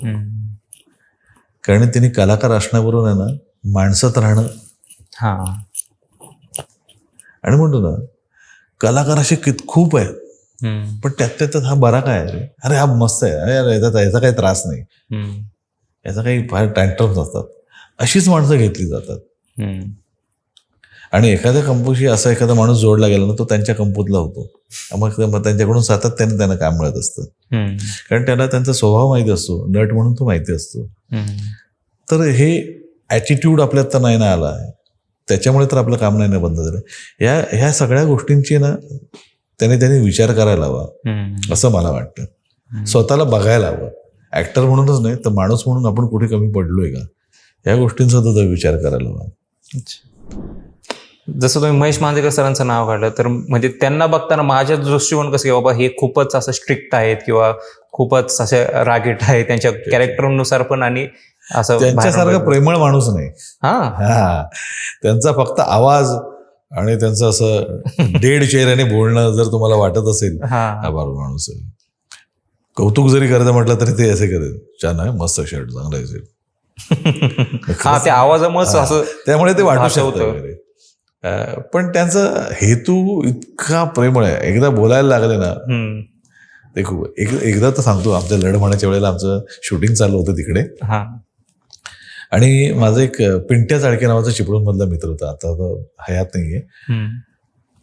कारण त्यांनी कलाकार असण्याबरोबर आहे ना माणसात राहणं. हा. आणि म्हणतो ना कलाकार असे खूप आहेत, पण त्यात हा बरा काय आहे, अरे हा मस्त आहे, अरे अरे याचा काही त्रास नाही, याचा काही फार टँट्रम्स असतात, अशीच माणसं घेतली जातात. आणि एखाद्या कंपोशी असा एखादा माणूस जोडला गेला ना तो त्यांच्या कंपोतला होतो. मग त्यांच्याकडून सातत्याने त्यांना काम मिळत असतं, कारण त्याला त्यांचा स्वभाव माहिती असतो, नट म्हणून तो माहिती असतो. तर हे ॲटिट्यूड आपल्यात तर नाही ना आला, त्याच्यामुळे तर आपलं काम नाही ना बंद झालं. ह्या सगळ्या गोष्टींची ना त्याने विचार करायला हवा असं मला वाटतं. स्वतःला बघायला हवं, ऍक्टर म्हणूनच नाही तर माणूस म्हणून आपण कुठे कमी पडलोय का, या गोष्टींचा सुद्धा विचार करायला हवा. जसं तुम्ही महेश मांजरेकर सरांचं नाव काढलं तर म्हणजे त्यांना बघताना माझ्या दृष्टिकोन कसं की बाबा हे खूपच असं स्ट्रिक्ट आहेत किंवा खूपच असे रागीट आहेत त्यांच्या कॅरेक्टरनुसार पण, आणि असं त्यांच्यासारखा प्रेमळ माणूस नाही. हा, त्यांचा फक्त आवाज आणि त्यांचं असं डेड चेहऱ्याने बोलणं जर तुम्हाला वाटत असेल हा बरोबर माणूस आहे. कौतुक जरी करायचं म्हटलं तरी ते असे करेल, छान आहे, मस्त शर्ट, चांगला असेल. हा, ते आवाजामुळेच असं त्यामुळे ते वाटू शकतं वगैरे. पण त्यांचा हेतू इतका प्रेमळ आहे. एकदा बोलायला लागले ना ते खूप. एकदा तर सांगतो, आमच्या लढमण्याच्या वेळेला आमचं शूटिंग चालू होतं तिकडे, आणि माझा एक पिंट्या चाळके नावाचा चिपळूणमधला मित्र होता, आता हयात नाहीये.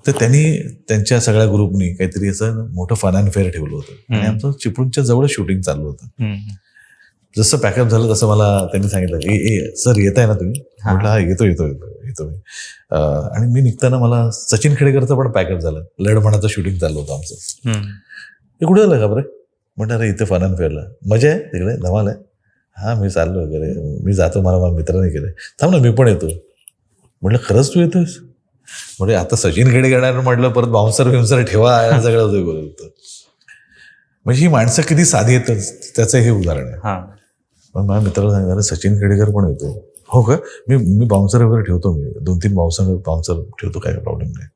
तर त्यांनी त्यांच्या सगळ्या ग्रुपनी काहीतरी असं मोठं फन अँड फेअर ठेवलं होतं, आणि आमचं चिपळूणच्या जवळ शूटिंग चालू होतं. जसं पॅकअप झालं तसं मला त्यांनी सांगितलं, ए सर येत आहे ना तुम्ही? म्हटलं हा येतो मी. आणि मी निघताना मला सचिन खेडेकरचं पण पॅकअप झालं, लढमणाचं शूटिंग चालू होतं आमचं. हे कुठे झालं का बरं? म्हटलं अरे इथे फन अँड फेअरला, मजा आहे तिकडे, धमाल आहे. हा मी चाललो वगैरे, मी जातो, मला मित्राने केलं, थांब ना मी पण येतो. म्हटलं खरंच तू येतोयस? म्हणजे आता सचिन खेडेकर म्हटलं परत बाउन्सर ठेवा सगळं होतं. म्हणजे ही माणसं किती साधी येतात त्याचं हे उदाहरण आहे. पण माझ्या मित्राला सांगितलं सचिन खेडेकर पण येतो. हो का? मी बाउन्सर वगैरे ठेवतो, मी 2-3 बाउन्सर ठेवतो, काही प्रॉब्लेम नाही.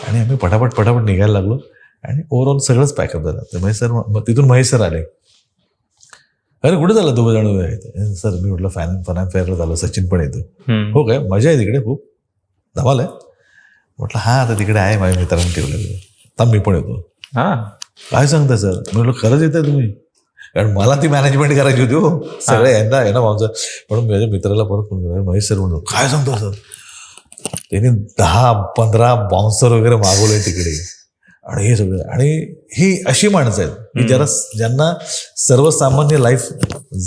आणि आम्ही पटापट निघायला लागलो आणि ओव्हरऑल सगळंच पॅकअप झालं. तर महेश सर, तिथून महेश सर आले, अरे कुठे झालं 2 जण आहेत? सर मी म्हटलं फन अँड फेअरला झालं, सचिन पण येतो. हो काय, मजा आहे तिकडे, खूप धमाल आहे. म्हटलं हा आता तिकडे आहे, माझ्या मित्रांनी ठेवलेलं, तर मी पण येतो. काय सांगता सर? मी म्हटलं खरंच येत आहे तुम्ही? कारण मला ती मॅनेजमेंट करायची होती हो, सगळे यांना बाउन्सर. म्हणून माझ्या मित्राला परत फोन केला, महेश सर म्हणतो काय सांगतो सर, त्यांनी 10-15 बाउन्सर वगैरे मागवले तिकडे, आणि हे सगळं. आणि ही अशी माणसं आहेत की ज्यांना सर्वसामान्य लाईफ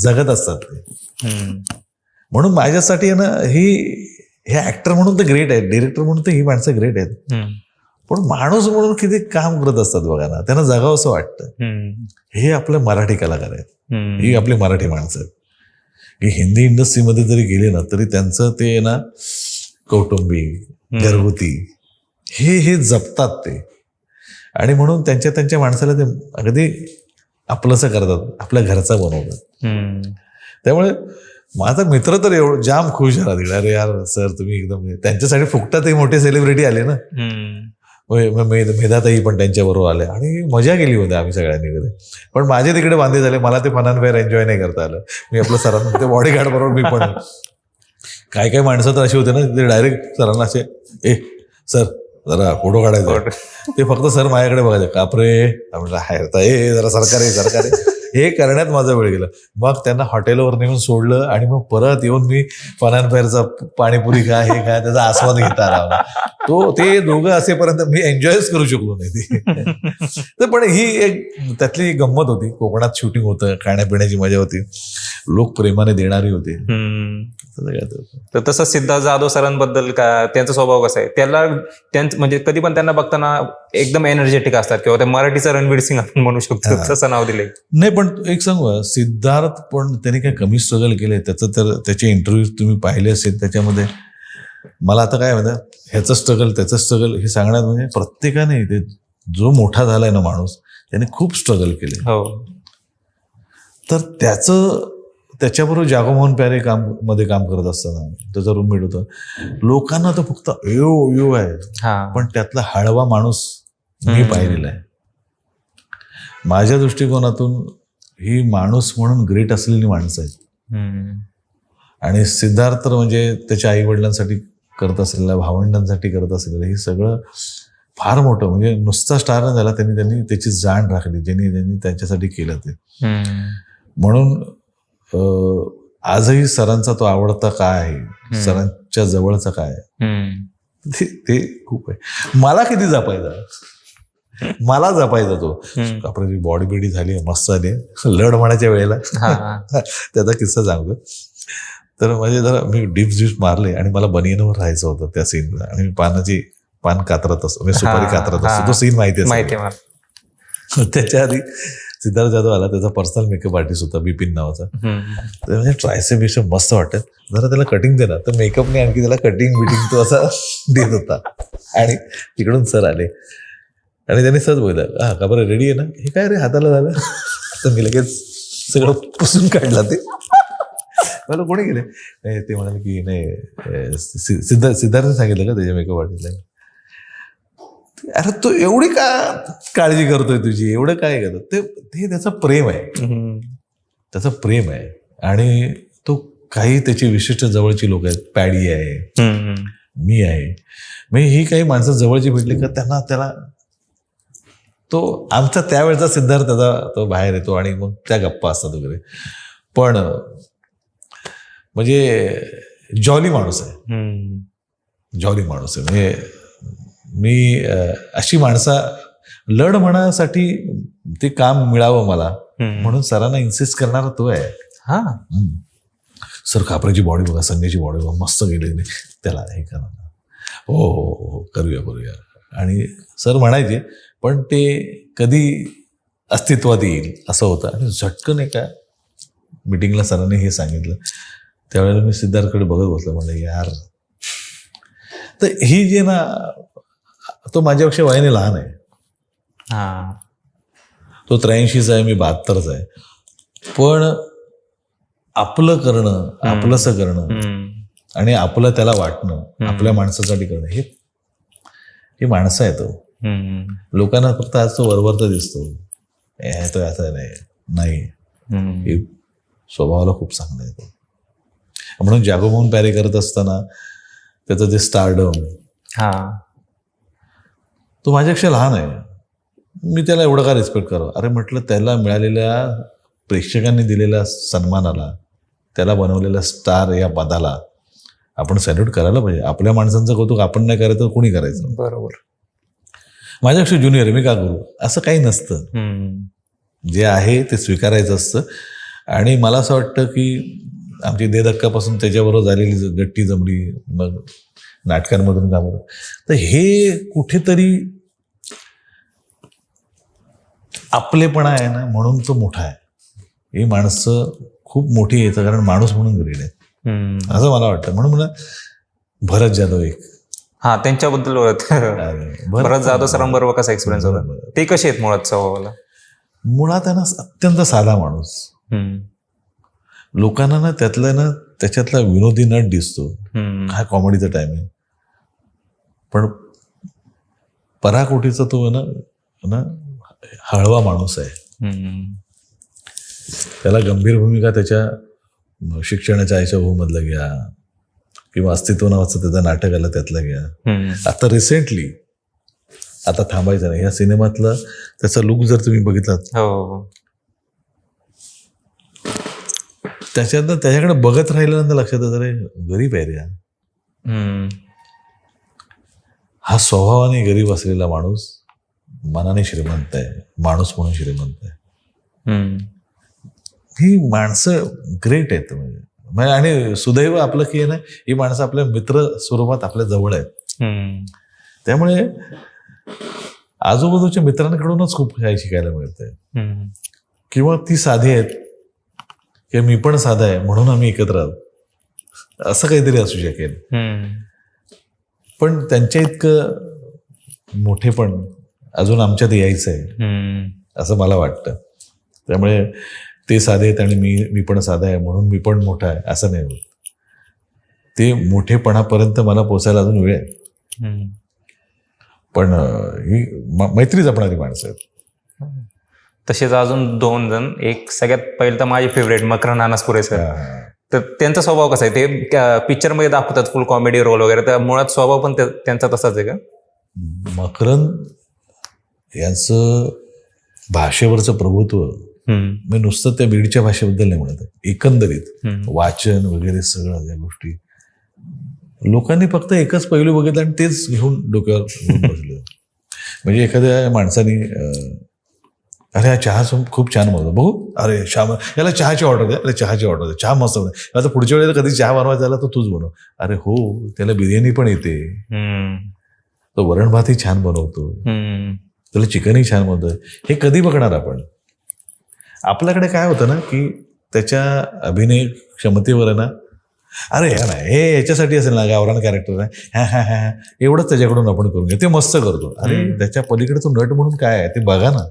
जगत असतात ते. म्हणून माझ्यासाठी आहे ना हे ऍक्टर म्हणून तर ग्रेट आहेत, डिरेक्टर म्हणून तर ही माणसं ग्रेट आहेत, पण माणूस म्हणून किती काम करत असतात बघा ना, त्यांना जगावं असं वाटतं. हे आपले मराठी कलाकार आहेत, ही आपली मराठी माणसं आहेत की हिंदी इंडस्ट्रीमध्ये जरी गेले ना तरी त्यांचं ते ना कौटुंबिक, घरगुती हे जपतात ते. आणि म्हणून त्यांच्या माणसाला ते अगदी आपलंसं करतात, आपल्या घरचा बनवतात. त्यामुळे माझा मित्र तर एवढं जाम खुश झाला तिकडे, अरे यार सर तुम्ही एकदम, त्यांच्यासाठी फुकटात मोठे सेलिब्रिटी आले ना, मेधाताई पण त्यांच्याबरोबर आले आणि मजा केली होती आम्ही सगळ्यांनी वगैरे. पण माझे तिकडे वांदे झाले, मला ते फन अँड फेअर एन्जॉय नाही करता आलं. मी आपलं सरांना ते बॉडीगार्ड बरोबर मी पण, काही माणसं तर अशी होते ना ते डायरेक्ट सरांना असे, ए सर जरा फोटो काढायचा, ते फक्त सर माझ्याकडे बघायचे, कापरे जरा सरकार हे करण्यात माझा वेळ गेला. मग त्यांना हॉटेलवर नेऊन सोडलं आणि मग परत येऊन मी फन अँड फेअरचा पाणीपुरी काय हे काय त्याचा आस्वाद घेता आला. ते दोघं असेपर्यंत मी एन्जॉयच करू शकलो नाही ते. तर पण ही एक त्यातली गंमत होती. कोकणात शूटिंग होतं, खाण्यापिण्याची मजा होती, लोक प्रेमाने देणारी होते. तर तसं सिद्धार्थ जाधव सरांबद्दल त्यांचा स्वभाव कसा आहे? त्यांचं म्हणजे कधी पण त्यांना बघताना एकदम एनर्जेटिक असतात, किंवा त्या मराठीचा रणवीर सिंग आपण म्हणू शकतो तसं नाव दिलंय. नाही पण एक सांगू, सिद्धार्थ पण त्यांनी काही कमी स्ट्रगल केले. त्याचे इंटरव्ह्यू तुम्ही पाहिले असेल, त्याच्यामध्ये मला आता काय म्हणतात ह्याचं स्ट्रगल त्याचं स्ट्रगल हे सांगण्यात, म्हणजे प्रत्येकाने ते जो मोठा झालाय ना माणूस त्याने खूप स्ट्रगल केले. तर त्याच्याबरोबर जागोमोहन प्यारे मध्ये काम करत असताना त्याचा रूममेट होता. लोकांना तर फक्त यो आहे, पण त्यातला हळवा माणूस मी पाहिलेला आहे. माझ्या दृष्टिकोनातून ही माणूस म्हणून ग्रेट असलेली माणसं आहेत. आणि सिद्धार्थ म्हणजे त्याच्या आई वडिलांसाठी करत असलेल्या, भावंडांसाठी करत असलेलं हे सगळं फार मोठं, म्हणजे नुसता स्टार न झाला, त्यांनी त्याची जाण राखली, ज्यांनी त्यांच्यासाठी केलं ते. म्हणून आजही सरांचा तो आवडता काय आहे, सरांच्या जवळचा काय आहे, ते खूप आहे. मला किती जपायचा, मला जपायचा तो. आपली बॉडी बिडी झाली, मस्त झाली, लढ म्हणायच्या वेळेला त्याचा किस्सा सांगतो. तर म्हणजे जरा मी डिप्स मारले आणि मला बनियनवर राहायचं होतं त्या सीनला, आणि मी पान कातरत असतो, म्हणजे सुपारी कातरत असतो. तो सीन माहिती आहे. त्याच्या आधी सिद्धार्थ जाधव आला, त्याचा पर्सनल मेकअप आर्टिस्ट होता बिपिन नावाचा. तर म्हणजे ट्रायसेप बिशेप मस्त वाटत, जरा त्याला कटिंग दे ना. तर मेकअपने आणखी त्याला कटिंग बिटिंग तो असा देत होता. आणि तिकडून सर आले आणि त्यांनी सहज बोललं, हा का बरं रेडी आहे ना, हे काय रे हाताला झालं. तर मी लगेच सगळं पुसून काढलं. ते मला कोणी गेले नाही, ते म्हणाले की नाही सिद्धार्थने सांगितलं का त्याच्या मेकअप आर्टिस्टला. अरे तू एवढी का काळजी करतोय तुझी, एवढं काय करत, ते त्याचं प्रेम आहे, त्याचं प्रेम आहे. आणि तो काही त्याची विशिष्ट जवळची लोक आहेत, पॅडी आहे, मी आहे, म्हणजे ही काही माणसं जवळची भेटली का त्याला तो आमचा त्यावेळचा सिद्धार्थ त्याचा तो बाहेर येतो आणि मग त्या गप्पा असतात वगैरे. पण म्हणजे जॉली माणूस आहे, जॉली माणूस आहे. म्हणजे मी अशी माणसं लढ म्हणण्यासाठी ते काम मिळावं मला म्हणून सरांना इन्सिस्ट करणारा तो आहे. सर खापरेची बॉडी बघा, संजयची बॉडी बघा, मस्त गेली, त्याला हे करा, हो हो हो करूया. आणि सर म्हणायचे, पण ते कधी अस्तित्वात येईल असं होतं. आणि झटकन एका मिटिंगला सरांनी हे सांगितलं, त्यावेळेला मी सिद्धार्थकडे बघत बसलो, म्हणलं यार. तर ही जे ना, तो माझ्यापेक्षा वयाने लहान आहे. तो 83चा आहे, मी 72चा आहे. पण आपलं करणं, आपलंसं करणं आणि आपलं त्याला वाटणं, आपल्या माणसासाठी करणं, हे माणसं आहे. तो लोकांना फक्त आज तो वरवरता दिसतो, तो असं नाही, हे स्वभावाला खूप चांगलं आहे तो. म्हणून जागो मोहन प्यारे करत असताना त्याचं ते स्टारडम, तो माझ्यापेक्षा लहान आहे, मी त्याला एवढं का रिस्पेक्ट करावं. अरे म्हटलं, त्याला मिळालेल्या प्रेक्षकांनी दिलेल्या सन्मानाला, त्याला बनवलेल्या स्टार या पदाला आपण सॅल्यूट करायला पाहिजे. आपल्या माणसांचं कौतुक आपण नाही करायचं, कोणी करायचं. बरोबर. माझ्यापेक्षा ज्युनियर आहे, मी का करू, असं काही नसतं. जे आहे ते स्वीकारायचं असतं. आणि मला असं वाटतं की आमची दे धक्कापासून त्याच्याबरोबर झालेली गट्टी जमली, मग नाटकांमधून काम होतं, तर हे कुठेतरी आपलेपणा आहे ना, म्हणून तो मोठा आहे. ही माणसं खूप मोठी येतं, कारण माणूस म्हणून ग्रेड आहे असं मला वाटतं. म्हणून भरत जाधव एक, त्यांच्याबद्दल भरत जाधव सरांबरोबर कसा एक्सपिरियन्स होता, ते कसे आहेत मुळात स्वभावाला? मुळात आहे ना, अत्यंत साधा माणूस. लोकांना ना त्याच्यातला विनोदी नट दिसतो, काय कॉमेडीचा टायमिंग, पण पराकोटीचा तो ना हळवा माणूस आहे. त्याला गंभीर भूमिका त्याच्या शिक्षणाच्या आईच्या मधलं घ्या, किंवा अस्तित्व नावाचं त्याचं नाटक आलं त्यातलं घ्या. आता रिसेंटली, आता थांबायचं नाही, या सिनेमातलं त्याचा लुक जर तुम्ही बघितलात, त्याच्याकडे बघत राहिल्यानंतर लक्षात येतं, रे गरीब आहे रे हा स्वभावाने गरीब असलेला माणूस मनाने श्रीमंत आहे, माणूस म्हणून श्रीमंत आहे. ही माणसं ग्रेट आहेत. म्हणजे आणि सुदैव आपलं की आहे ना, ही माणसं आपल्या मित्र स्वरूपात आपल्या जवळ आहेत. त्यामुळे आजूबाजूच्या मित्रांकडूनच खूप काही शिकायला मिळतंय. किंवा ती साधी आहेत किंवा मी पण साधा आहे म्हणून आम्ही एकत्र आहोत, असं काहीतरी असू शकेल. पण त्यांच्या इतकं मोठेपण अजून आमच्यात यायचं आहे असं मला वाटतं. त्यामुळे ते साधे आहेत आणि मी पण साधा आहे म्हणून मी पण मोठा आहे असं नाही होत. ते मोठेपणापर्यंत मला पोचायला अजून वेळ आहे. पण ही मैत्री जपणारी माणसं आहेत. तसेच अजून 2 जण. एक सगळ्यात पहिलं तर माझे फेवरेट मकरंद अनासपुरे. तर त्यांचा स्वभाव कसा आहे, ते पिक्चरमध्ये दाखवतात फुल कॉमेडी रोल वगैरे, तर मुळात स्वभाव पण त्यांचा तसाच आहे का? मकरंद यांचं भाषेवरचं प्रभुत्व, मी नुसतं त्या बीडच्या भाषेबद्दल नाही म्हणत, एकंदरीत वाचन वगैरे सगळं या गोष्टी लोकांनी फक्त एकच पैलू बघितलं आणि तेच घेऊन डोक्यावर बसलं. म्हणजे एखाद्या माणसाने अरे हा चहा खूप छान बनवतो, बघू, अरे श्याम याला चहाची ऑर्डर द्या, अरे चहाची ऑर्डर द्या, चहा मस्त बनव, आता पुढच्या वेळेला कधी चहा बनवायचा झाला तर तूच बनव. अरे हो, त्याला बिर्याणी पण येते, तो वरण भातही छान बनवतो, त्याला चिकनही छान बनवतं. हे कधी बघणार आपण? आपल्याकडे काय होतं ना की त्याच्या अभिनय क्षमतेवर आहे ना, अरे या ना हे याच्यासाठी असेल ना, गावरान कॅरेक्टर आहे, हा एवढंच त्याच्याकडून आपण करून घ्या, ते मस्त करतो. अरे त्याच्या पलीकडे तो नट म्हणून काय आहे ते बघा ना.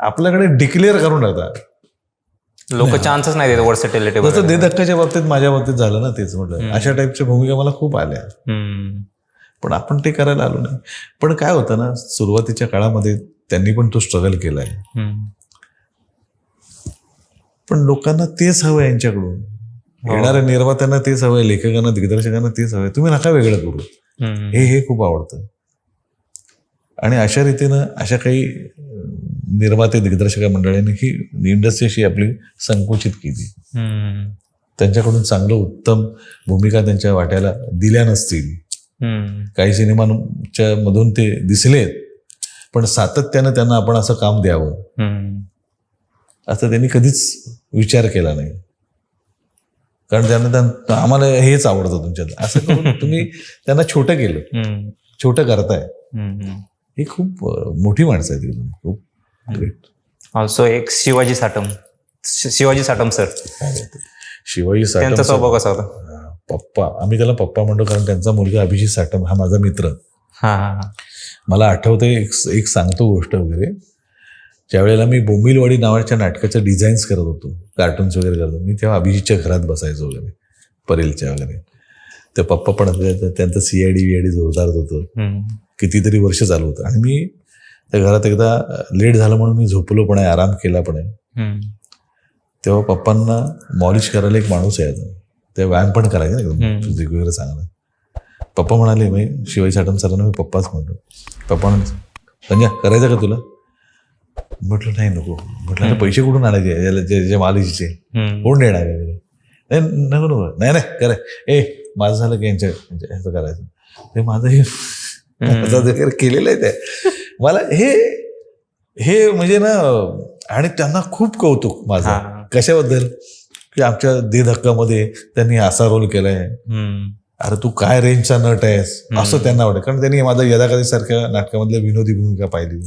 आपल्याकडे डिक्लेअर करून टाकतात लोक, चान्सच नाही देत वर्सॅटिलिटी. तसं दे धक्काच्या बाबतीत माझ्या बाबतीत झालं ना, तेच म्हटलं. अशा टाईपच्या भूमिका मला खूप आल्या, पण आपण ते करायला आलो नाही. पण काय होतं ना, सुरुवातीच्या काळामध्ये त्यांनी पण तो स्ट्रगल केलाय, पण लोकांना तेच हवं यांच्याकडून, येणाऱ्या निर्मात्यांना तेच हवंय, लेखकांना दिग्दर्शकांना तेच हवंय, तुम्ही नका वेगळं करू, हे खूप आवडतं. आणि अशा रीतीनं अशा काही निर्माते दिग्दर्शक मंडळींनी ही इंडस्ट्रीशी आपली संकुचित केली. त्यांच्याकडून चांगलं उत्तम भूमिका त्यांच्या वाट्याला दिल्या नसतील. काही सिनेमांच्या मधून ते दिसलेत, पण सातत्यानं त्यांना आपण असं काम द्यावं असं त्यांनी कधीच विचार केला नाही. कारण त्यांना आम्हाला हेच आवडतं तुमच्यात असं करून तुम्ही त्यांना छोटं केलं, छोटं करताय. ही खूप मोठी माणसं आहेत, खूप ग्रेट. ऑल्सो एक शिवाजी साटम सर. शिवाजी साटम त्यांचा स्वभाव कसा होता? पप्पा, आम्ही त्याला पप्पा म्हणतो कारण त्यांचा मुलगा अभिजित साटम हा माझा मित्र. मला आठवतंय एक सांगतो गोष्ट वगैरे. ज्यावेळेला मी बोंबिलवाडी नावाच्या नाटकाचं डिझाईन्स करत होतो, कार्टून्स वगैरे करतो, मी तेव्हा अभिजितच्या घरात बसायचो वगैरे, परेलच्या वगैरे. तर पप्पा पण त्यांचं CID जोरदार होतं, कितीतरी वर्ष चालू होतं. आणि मी त्या घरात एकदा लेट झालं म्हणून मी झोपलो पण आहे, आराम केला पण आहे. तेव्हा पप्पांना मॉलिश करायला एक माणूस यायचा, ते व्यायाम पण करायचं एकदम फिजिक वगैरे चांगलं. पप्पा म्हणाले, मी शिवाजी साटम सरांना मी पप्पाच म्हणतो. पप्पा म्हणाले, संजय करायचं का तुला? म्हटलं नाही नको. म्हटलं पैसे कुठून आणायचे जे मालिशचे, कोण देणार आहे? नको नाही कराय, माझं झालं की यांच्या ह्याचं करायचं, ते माझं हे वगैरे केलेलं आहे. ते मला हे म्हणजे ना, आणि त्यांना खूप कौतुक माझं कशाबद्दल की आमच्या दे धक्कामध्ये त्यांनी असा रोल केलाय, अरे तू काय रेंजचा नट आहेस असं त्यांना वाटतं. कारण त्यांनी माझा यदाकधी सारख्या नाटकामधल्या विनोदी भूमिका पाहिली.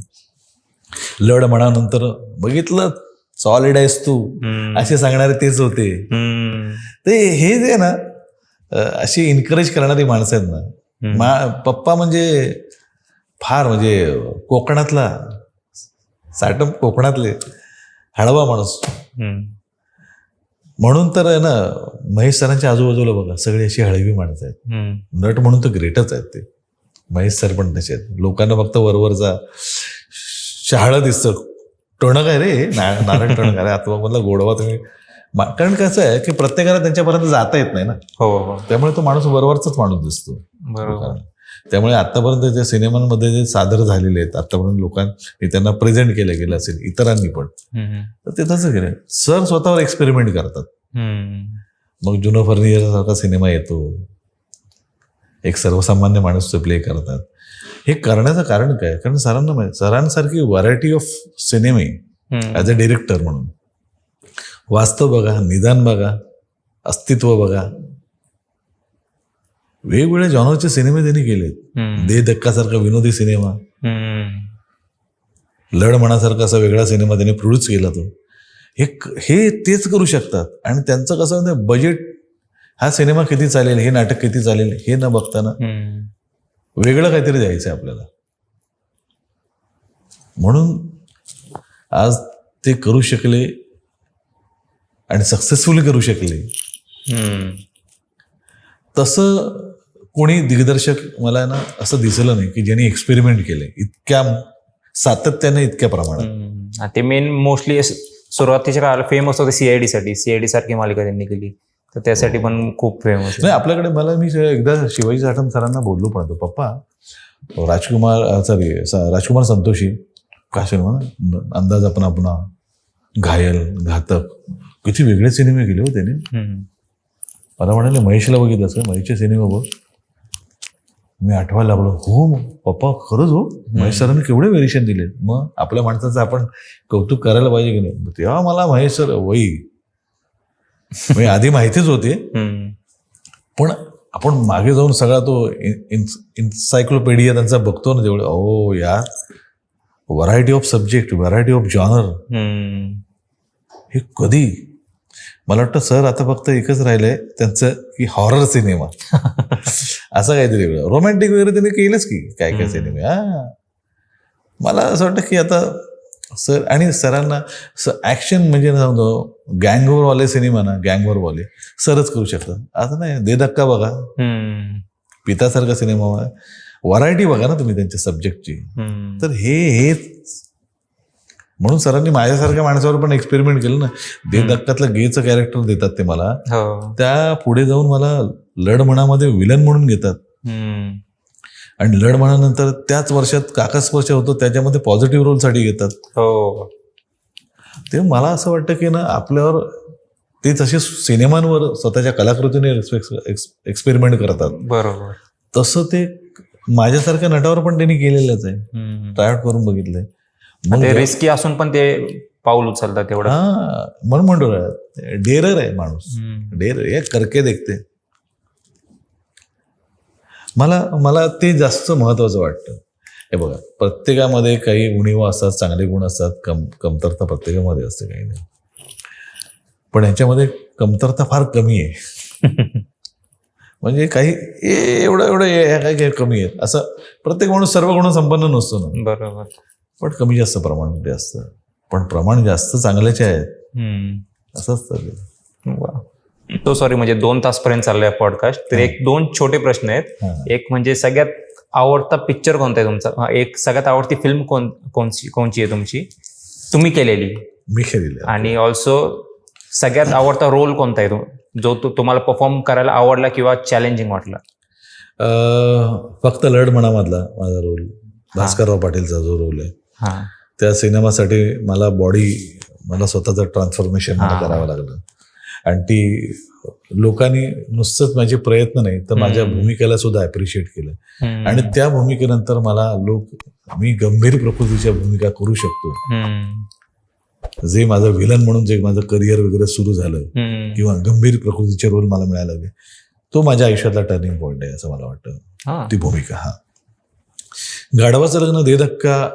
लढ म्हणानंतर बघितलं सॉलिड आहेस तू असे सांगणारे तेच होते. ते हे जे ना अशी एनकरेज करणारी माणसं आहेत ना. पप्पा म्हणजे फार म्हणजे कोकणातला साटम, कोकणातले हळवा माणूस. म्हणून तर आहे ना, महेश सरांच्या आजूबाजूला बघा सगळी अशी हळवी माणसं आहेत. नट म्हणून तर ग्रेटच आहेत ते. महेश सर पण तसे आहेत. लोकांना फक्त वरवरचा शहाळं दिसतं, टणक आहे रे, नारायण टणक आहे आत्मामधला गोडवा तुम्ही. कारण कसं आहे की प्रत्येकाला त्यांच्यापर्यंत जाता येत नाही ना. हो. त्यामुळे तो माणूस वरवरचाच माणूस दिसतो. बरोबर. त्यामुळे आतापर्यंत जे सिनेमांमध्ये जे सादर झालेले आहेत, आतापर्यंत लोकांनी त्यांना प्रेझेंट केलं गेलं असेल इतरांनी पण, तर ते तसं केलं. सर स्वतःवर एक्सपेरिमेंट करतात. मग जुनो फर्निचर सारखा सिनेमा येतो, एक सर्वसामान्य माणूस ते प्ले करतात. हे करण्याचं कारण काय? कारण सरांसारखी व्हरायटी ऑफ सिनेमे ॲज अ डिरेक्टर म्हणून वास्तव बघा, निदान बघा, अस्तित्व बघा, वेगवेगळ्या जॉनरचे सिनेमे त्यांनी केलेत. दे धक्कासारखा विनोदी सिनेमा, लढ म्हणासारखा असा वेगळा सिनेमा त्यांनी प्रोड्यूस केला. तो हे तेच करू शकतात. आणि त्यांचं कसं म्हणजे बजेट, हा सिनेमा किती चालेल, हे नाटक किती चालेल हे न बघताना वेगळं काहीतरी द्यायचं आहे आपल्याला. म्हणून आज ते करू शकले आणि सक्सेसफुली करू शकले. तसं कोणी दिग्दर्शक मला ना असं दिसलं नाही की ज्यांनी एक्सपेरिमेंट केले इतक्या सातत्याने, इतक्या प्रमाणात. ते मेन मोस्टली सुरुवातीच्या काळाला फेमस होते सीआयडी सारखी मालिका त्यांनी केली, तर त्यासाठी पण खूप फेमस. नाही आपल्याकडे मी एकदा शिवाजी साठम सरांना बोललो पण होतो, पप्पा राजकुमार संतोषी काय सिनेमा अंदाज अपना घायल, घातक, किती वेगळे सिनेमे केले हो त्याने. मला म्हणाले महेशला बघितलंस का, महेशचे सिनेमा बघ. मी आठवायला लागलो, हो पप्पा खरंच हो, महेश सरांनी केवढे व्हेरिएशन दिले. मग आपल्या माणसाचं आपण कौतुक करायला पाहिजे की नाही. तेव्हा मला महेश सर मी आधी माहितीच होते, पण आपण मागे जाऊन सगळा तो इन्सायक्लोपीडिया त्यांचा बघतो ना तेवढं, ओ यार variety of subject, variety of genre, हे कधी. मला वाटतं सर आता फक्त एकच राहिलंय त्यांचं की हॉरर सिनेमा असं काहीतरी वेगळं. रोमॅन्टिक वगैरे त्यांनी केलंच की काय सिनेमे. मला असं वाटतं की आता सर आणि सरांना ऍक्शन म्हणजे सांगतो गँगवरवाले सिनेमा ना, गँगवरवाले सरच करू शकतात. आता नाही, दे धक्का बघा, पितासारखा सिनेमा, व्हरायटी बघा ना तुम्ही त्यांच्या सब्जेक्टची. तर हे म्हणून सरांनी माझ्यासारख्या माणसावर पण एक्सपेरिमेंट केलं ना. दे धक्कातलं गेचं कॅरेक्टर देतात ते मला, त्या पुढे जाऊन मला लढ म्हणामध्ये विलन म्हणून घेतात, आणि लढ म्हणानंतर त्याच वर्षात काकास्पर्श होतो त्याच्यामध्ये पॉझिटिव्ह रोलसाठी घेतात. ते मला असं वाटतं की ना आपल्यावर ते तसे सिनेमांवर स्वतःच्या कलाकृतीने एक्सपेरिमेंट करतात. बरोबर. तसं ते माझ्यासारख्या नटावर पण त्यांनी केलेलंच आहे, ट्रायआउट करून बघितलंय. ते रिस्की असून पण ते पाऊल उचलतात तेवढं. म्हणून म्हणतो डेरर आहे माणूस, डेरर करके देखते. मला ते जास्त महत्वाचं वाटतं. हे बघा, प्रत्येकामध्ये काही उणीवा असतात, चांगले गुण असतात, कमतरता प्रत्येकामध्ये असते, काही नाही. पण ह्याच्यामध्ये कमतरता फार कमी आहे. म्हणजे काही एवढं काही कमी आहेत असं. प्रत्येक माणूस सर्व गुण संपन्न नसतो ना. बरोबर. पण कमी जास्त प्रमाण ते असतं, पण प्रमाण जास्त चांगल्याचे आहेत असं असतं. तो सॉरी, म्हणजे 2 तासपर्यंत चाललाय पॉडकास्ट. तर 1-2 छोटे प्रश्न आहेत. एक म्हणजे सगळ्यात आवडता पिक्चर कोणता आहे तुमचा, एक सगळ्यात आवडती फिल्म कोणची आहे तुमची, तुम्ही केलेली, मी केलेली, आणि ऑल्सो सगळ्यात आवडता रोल कोणता आहे जो तुम्हाला परफॉर्म करायला आवडला किंवा चॅलेंजिंग वाटला. फक्त लढ मनामधला माझा रोल, भास्करराव पाटीलचा जो रोल आहे, त्या सिनेमासाठी मला स्वतःचं ट्रान्सफॉर्मेशन करावं लागलं. आणि ती लोकांनी नुसतंच माझे प्रयत्न नाही तर माझ्या भूमिकेला सुद्धा अप्रिशिएट केलं. आणि त्या भूमिकेनंतर मी गंभीर प्रकृतीच्या भूमिका करू शकतो, जे माझं विलन म्हणून जे माझं करिअर वगैरे सुरू झालं, किंवा गंभीर प्रकृतीचे रोल मला मिळायला लागले, तो माझ्या आयुष्यातला टर्निंग पॉईंट आहे असं मला वाटतं. ती भूमिका. गाढवाचं लग्न, दे धक्का,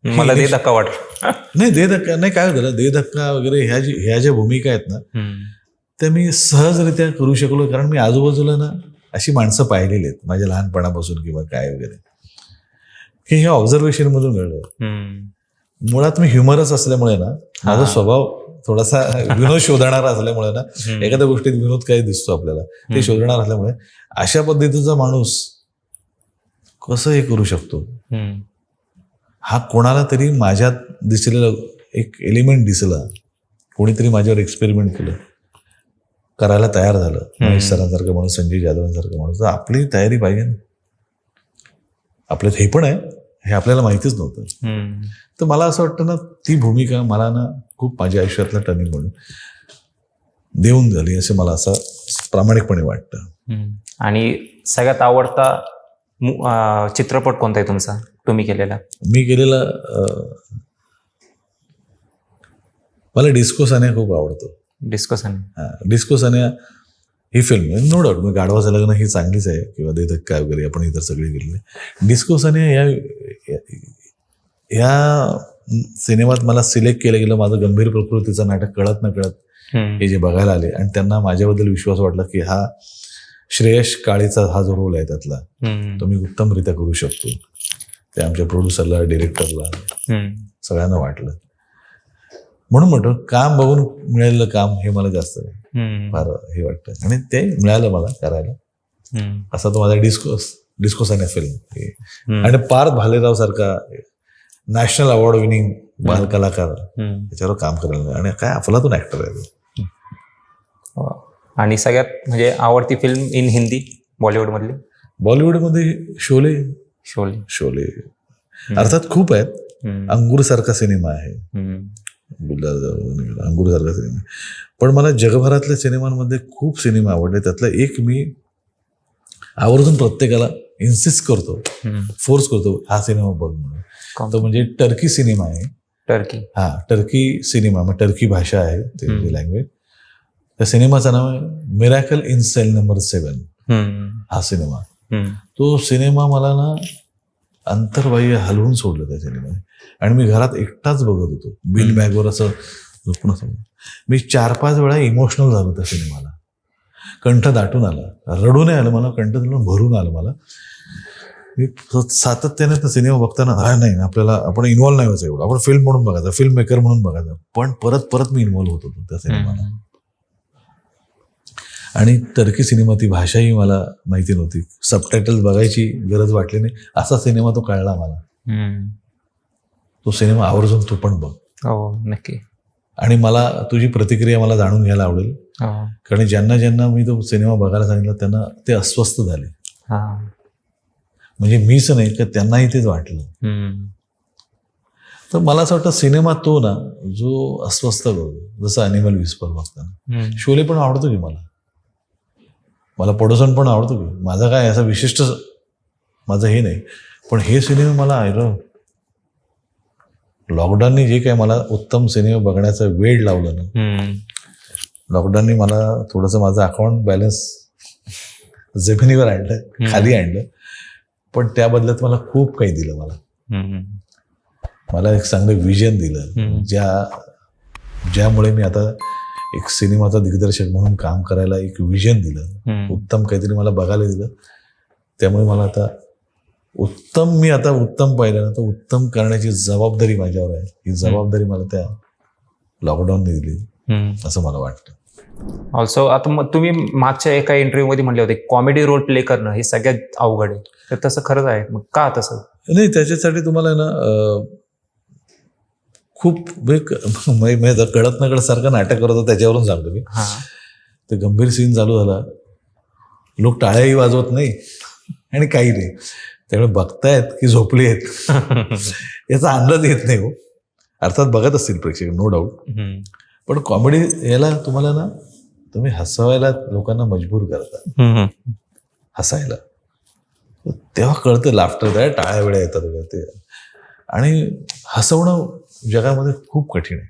मला दे धक्का वाटलं. नाही, दे धक्का नाही, काय झालं, दे धक्का वगैरे ह्या ज्या भूमिका आहेत ना, त्या मी सहजरित्या करू शकलो, कारण मी आजूबाजूला ना अशी माणसं पाहिलेली आहेत माझ्या लहानपणापासून किंवा काय वगैरे, की हे ऑब्झर्वेशन मधून घडलं. मुळात मी ह्युमरस असल्यामुळे ना, माझा स्वभाव थोडासा विनोद शोधणारा असल्यामुळे ना, एखाद्या गोष्टीत विनोद काय दिसतो आपल्याला ते शोधणार असल्यामुळे, अशा पद्धतीचा माणूस कसं हे करू शकतो, हा कोणाला तरी माझ्यात दिसलेला एक एलिमेंट दिसला, कोणीतरी माझ्यावर एक्सपेरिमेंट केलं, करायला तयार झालं. महेश सरांसारखं माणूस, संजय जाधवांसारखं माणूस, तर आपली तयारी पाहिजे ना. आपल्यात हे पण आहे, हे आपल्याला माहितीच नव्हतं. तर मला असं वाटतं ना, ती भूमिका मला ना खूप माझ्या आयुष्यातला टर्निंग म्हणून देऊन झाली, असं मला असं प्रामाणिकपणे वाटतं. आणि सगळ्यात आवडता चित्रपट कोणता आहे तुमचा, तुम्ही केलेला? मी केलेला, मला डिस्को सान्या खूप आवडतो. डिस्को सान्या? डिस्को सान्या ही फिल्म, नो डाऊट, मी गाढवाचं लग्न ही चांगलीच आहे, किंवा दे धक्का वगैरे आपण इतर सगळे गेलेले. डिस्को सान्या या सिनेमात मला सिलेक्ट केलं गेलं. माझं गंभीर प्रकृतीचं नाटक कळत न कळत हे जे बघायला आले, आणि त्यांना माझ्याबद्दल विश्वास वाटला की हा श्रेयश काळेचा हा जो रोल आहे त्यातला, तो मी उत्तमरित्या करू शकतो. ते आमच्या प्रोड्युसरला, डिरेक्टरला, सगळ्यांना वाटलं. म्हणून म्हटलं, काम बघून मिळालेलं काम हे मला जास्त फार हे वाटतं, आणि ते मिळालं मला करायला. असा तो माझा डिस्को सान्या फिल्म. आणि पार्थ भालेराव सारखा नॅशनल अवॉर्ड विनिंग बाल कलाकार त्याच्यावर काम करायला नाही. आणि काय अफलातून ऍक्टर आहे तो. आणि सगळ्यात म्हणजे आवडती फिल्म इन हिंदी बॉलिवूडमधली? बॉलिवूडमध्ये शोले. शोले अर्थात खूप आहेत. अंगूर सारखा सिनेमा आहे, अंगूर सारखा सिनेमा. पण मला जगभरातल्या सिनेमांमध्ये खूप सिनेमा आवडले. त्यातला एक मी आवर्जून प्रत्येकाला इन्सिस्ट करतो, फोर्स करतो, हा सिनेमा बघ म्हणून. तो म्हणजे टर्की सिनेमा आहे. टर्की सिनेमा, मग टर्की भाषा आहे ते लँग्वेज. त्या सिनेमाचं नाव आहे मिरॅकल इन सेल नंबर 7. हा सिनेमा, तो सिनेमा मला ना अंतर्बाह्य हलवून सोडलं त्या सिनेमा. आणि मी घरात एकटाच बघत होतो, बिल बॅगवर असं झोपून असं. मी 4-5 वेळा इमोशनल झालो त्या सिनेमाला. कंठ दाटून आला, रडू नाही आलं मला, कंठ दाटून भरून आलं मला. मी सातत्याने तो सिनेमा बघताना नाही, आपल्याला आपण इन्व्हॉल्व नाही व्हायचं एवढं, आपण फिल्म म्हणून बघायचं, फिल्म मेकर म्हणून बघायचं. पण परत मी इन्व्हॉल्व होत होतो त्या सिनेमाला. आणि टर्की सिनेमा, ती भाषाही मला माहिती नव्हती, सबटायटल्स बघायची गरज वाटली नाही, असा सिनेमा तो कळला मला. तो सिनेमा आवर्जून तू पण बघ. नक्की. आणि मला तुझी प्रतिक्रिया मला जाणून घ्यायला आवडेल, कारण ज्यांना मी तो सिनेमा बघायला सांगितलं त्यांना ते अस्वस्थ झाले. म्हणजे मीच नाही का, त्यांनाही तेच वाटलं. तर मला असं वाटतं सिनेमा तो ना जो अस्वस्थ बघतो, जसं ॲनिमल विस्पर बघताना. शोले पण आवडतो की मला पडोसन पण आवडतो की. माझा काय असं विशिष्ट माझं हे नाही, पण हे सिनेमे मला लॉकडाऊननी जे काय मला उत्तम सिनेमा बघण्याचा वेळ लावलं ना, लॉकडाऊननी मला थोडंसं माझं अकाउंट बॅलन्स जमिनीवर आणलं, खाली आणलं. पण त्या बदल्यात मला खूप काही दिलं. मला एक चांगलं विजन दिलं, ज्यामुळे मी आता एक सिनेमाचा दिग्दर्शक म्हणून काम करायला एक विजन दिलं, उत्तम काहीतरी मला बघायला दिलं. त्यामुळे मला आता उत्तम पाहिलं ना, तर उत्तम करण्याची जबाबदारी माझ्यावर आहे. ही जबाबदारी मला त्या लॉकडाऊनने दिली असं मला वाटतं. ऑल्सो आता तुम्ही मागच्या एका इंटरव्ह्यूमध्ये म्हटले होते कॉमेडी रोल प्ले करणं हे सगळ्यात अवघड आहे, तर तसं खरंच आहे? मग का तसं? नाही, त्याच्यासाठी तुम्हाला ना खूप कळत न कळत सारखं नाटक करत होतं, त्याच्यावरून सांगतो मी. ते गंभीर सीन चालू झाला, लोक टाळ्याही वाजवत नाही आणि काही नाही. त्यामुळे बघतायत की झोपले आहेत याचा अंदाज येत नाही हो. अर्थात बघत असतील प्रेक्षक, नो डाऊट. पण कॉमेडी याला तुम्हाला ना, तुम्ही हसवायला लोकांना मजबूर करता, हसायला. तेव्हा कळतं, लाफ्टर आहे, टाळ्या वेळा येतात ते. आणि हसवणं जगामध्ये खूप कठीण आहे.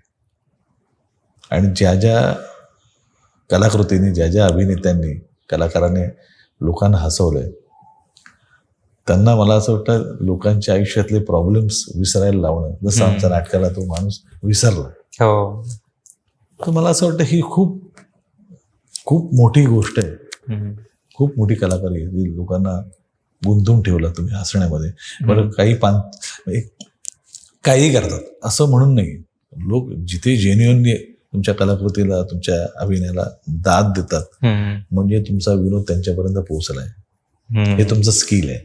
आणि ज्या कलाकृतींनी, ज्या अभिनेत्यांनी, कलाकारांनी लोकांना हसवलंय, त्यांना मला असं वाटतं लोकांच्या आयुष्यातले प्रॉब्लेम्स विसरायला लावणं, जसं आमच्या नाटकाला तो माणूस विसरला. तर मला असं वाटतं ही खूप मोठी गोष्ट आहे, खूप मोठी कलाकारी आहे, जी लोकांना गुंतून ठेवला तुम्ही हसण्यामध्ये. बरं, काही करतात असं म्हणून नाही. लोक जिथे जेन्युअनली तुमच्या कलाकृतीला, तुमच्या अभिनयाला दाद देतात, म्हणजे तुमचा विनोद त्यांच्यापर्यंत पोहोचलाय, हे तुमचं स्किल आहे.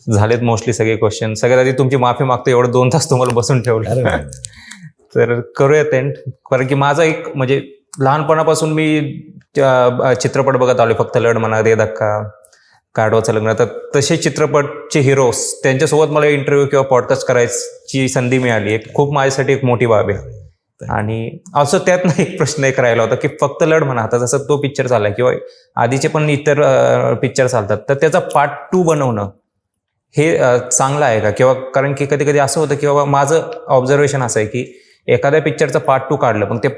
झालेत मोस्टली सगळे क्वेश्चन. सगळ्यात आधी तुमची माफी मागतो, एवढं 2 तास तुम्हाला बसून ठेवलं. तर करूयात एंड. कारण की माझा एक म्हणजे लहानपणापासून मी चित्रपट बघत आलो, फक्त लढ म्हणा, दे धक्का, काढवाचं लग्न. तर तसे चित्रपटचे हिरोज त्यांच्यासोबत मला इंटरव्ह्यू किंवा पॉडकास्ट करायची संधी मिळाली, एक खूप माझ्यासाठी एक मोठी बाब आहे. आणि असं त्यातनं एक प्रश्न एक राहिला होता की फक्त लढ म्हणा, आता जसं तो पिक्चर झालाय किंवा आधीचे पण इतर पिक्चर चालतात, तर त्याचा पार्ट 2 बनवणं हे चांगलं आहे का? किंवा कारण की कधी कधी असं होतं की बाबा, माझं ऑब्झर्वेशन असं आहे की एखाद्या पिक्चरचं पार्ट 2 काढलं, पण ते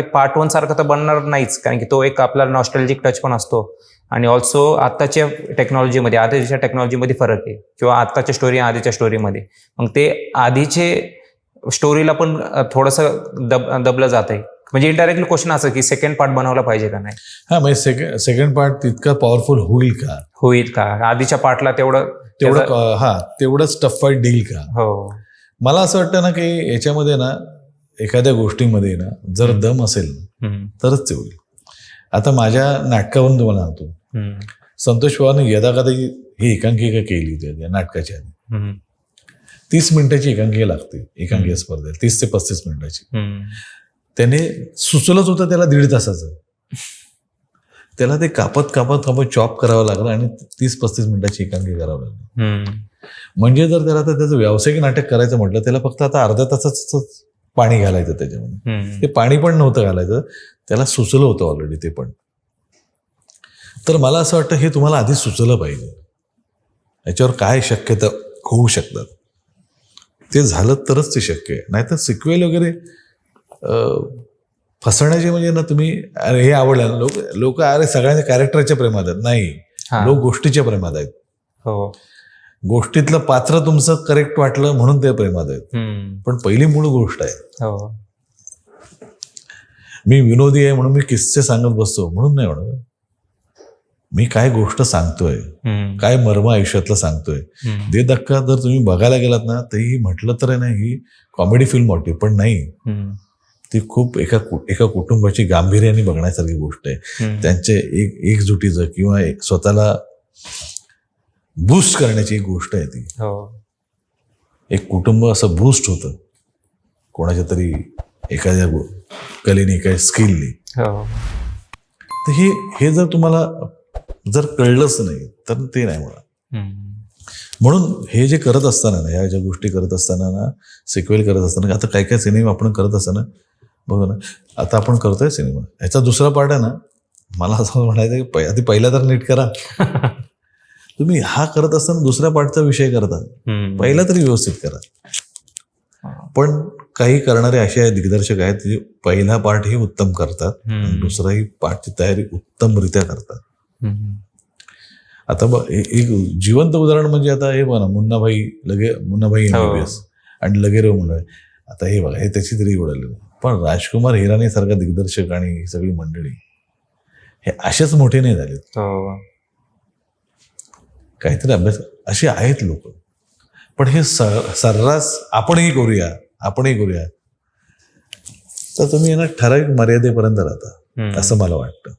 पार्ट 1 सारखं तर बनणार नाहीच, कारण की तो एक आपला नॉस्टॅल्जिक टच पण असतो. आणि ऑल्सो आत्ताच्या टेक्नॉलॉजीमध्ये, आधीच्या टेक्नॉलॉजीमध्ये फरक आहे, किंवा आत्ताच्या स्टोरी आधीच्या स्टोरीमध्ये. मग ते आधीचे स्टोरीला पण थोडंसं दबलं जात आहे. म्हणजे इनडायरेक्टली क्वेश्चन असं की सेकंड पार्ट बनवला पाहिजे का नाही? म्हणजे सेकंड पार्ट तितका पॉवरफुल होईल का आधीच्या पार्टला तेवढंच टफ फाईट देईल का? हो, मला असं वाटतं ना की याच्यामध्ये ना, एखाद्या गोष्टीमध्ये ना जर दम असेल ना तरच ते होईल. आता माझ्या नाटकावरून तुम्हाला सांगतो, संतोष पवारने यदाकदा ही एकांकिका केली त्या नाटकाच्या आधी, 30 मिनिटाची एकांकिका लागते एकांकिका स्पर्धेत, 30 ते 35 मिनिटाची. त्याने सुचलंच होतं त्याला 1.5 तासाचं. त्याला ते कापत चॉप करावं लागलं आणि 30-35 मिनिटाची एकांकिका करावं लागलं. म्हणजे जर त्याला आता त्याचं व्यावसायिक नाटक करायचं म्हटलं, त्याला फक्त आता अर्ध्या तासाचं पाणी घालायचं त्याच्यामध्ये. ते पाणी पण नव्हतं घालायचं, त्याला सुचलं होतं ऑलरेडी ते पण. तर मला असं वाटतं हे तुम्हाला आधी सुचलं पाहिजे, याच्यावर काय शक्यता होऊ शकतात, ते झालं तरच ते शक्य आहे. नाहीतर सिक्वेल वगैरे फसवण्याचे म्हणजे ना, तुम्ही अरे हे आवडलं ना, लोक अरे सगळ्यांच्या कॅरेक्टरच्या प्रेमात आहेत. नाही, लोक गोष्टीच्या प्रेमात आहेत. हो, गोष्टीतलं पात्र तुमचं करेक्ट वाटलं म्हणून ते प्रेमात आहेत. पण पहिली मूळ गोष्ट आहे. हो, मी विनोदी आहे म्हणून मी किस्से सांगत बसतो म्हणून नाही म्हणत. मी काय गोष्ट सांगतोय, काय मर्म आयुष्यातलं सांगतोय. दे धक्का जर तुम्ही बघायला गेलात ना, तरी म्हटलं तर आहे ना, ही कॉमेडी फिल्म वाटते, पण नाही, ती खूप एका कुटुंबाची गांभीर्याने बघण्यासारखी गोष्ट आहे. त्यांचे एकजुटीचं किंवा स्वतःला बूस्ट करण्याची एक गोष्ट आहे ती. एक कुटुंब असं बूस्ट होतं कोणाच्या तरी एखाद्या कलेने, एखाद्या स्किलने. तर हे जर तुम्हाला जर कळलंच नाही तर ते नाही मला. म्हणून हे जे करत असताना ना, ह्या ज्या गोष्टी करत असताना ना, सिक्वेल करत असताना, आता काय सिनेमा आपण करत असताना बघा ना, आता आपण करतोय सिनेमा, ह्याचा दुसरा पार्ट आहे ना, मला असं म्हणायचं की आधी पहिला तर नीट करा. तुम्ही हा करत असताना दुसऱ्या पार्टचा विषय करता, पहिला तरी व्यवस्थित करा. पण काही करणारे असे दिग्दर्शक आहेत जे पहिला पार्ट ही उत्तम करतात आणि दुसराही पार्टची तयारी उत्तमरित्या करतात. आता एक जिवंत उदाहरण म्हणजे आता हे बघा ना, मुन्नाभाई MBBS आणि लगेरेव मुंडे. आता हे बघा, हे त्याची तरी उडालेलं. पण राजकुमार हिरानी सारखा दिग्दर्शक आणि ही सगळी मंडळी हे असेच मोठे नाही झाले. काहीतरी अभ्यास असे आहेत लोक. पण हे सर्रास आपणही करूया तर तुम्ही यांना ठराविक मर्यादेपर्यंत राहता, असं मला वाटतं.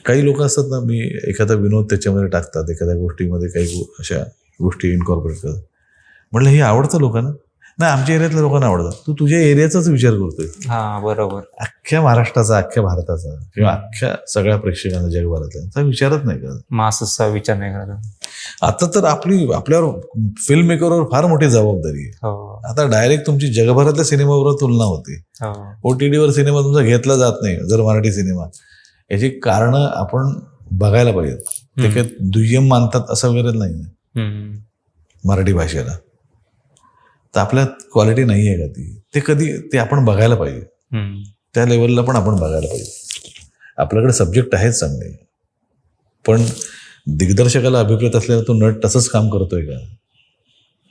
काही लोक असतात ना, मी एखादा विनोद त्याच्यामध्ये टाकतात, एखाद्या गोष्टीमध्ये काही अशा गोष्टी इन्कॉर्पोरेट करतात. म्हटलं हे आवडतं लोकांना? नाही, आमच्या एरियातल्या लोकांना आवडतं. तू तुझ्या एरियाचाच विचार करतोय. बरोबर. अख्ख्या महाराष्ट्राचा, अख्ख्या भारताचा किंवा अख्ख्या सगळ्या प्रेक्षकांना जगभरातल्या विचारच नाही करत, मासचा विचार नाही करत. आता तर आपल्यावर फिल्म मेकरवर फार मोठी जबाबदारी आहे. आता डायरेक्ट तुमची जगभरातल्या सिनेमाबरोबर तुलना होते. OTTवर सिनेमा तुमचा घेतला जात नाही जर मराठी सिनेमा. याची कारणं आपण बघायला पाहिजेत. ते काही दुय्यम मानतात असं वगैरे नाही मराठी भाषेला. तर आपल्यात क्वालिटी नाही आहे का ते आपण बघायला पाहिजे. त्या लेवलला पण आपण बघायला पाहिजे. आपल्याकडे सब्जेक्ट आहेत चांगले, पण दिग्दर्शकाला अभिप्रेत असलेला तो नट तसंच काम करतोय का?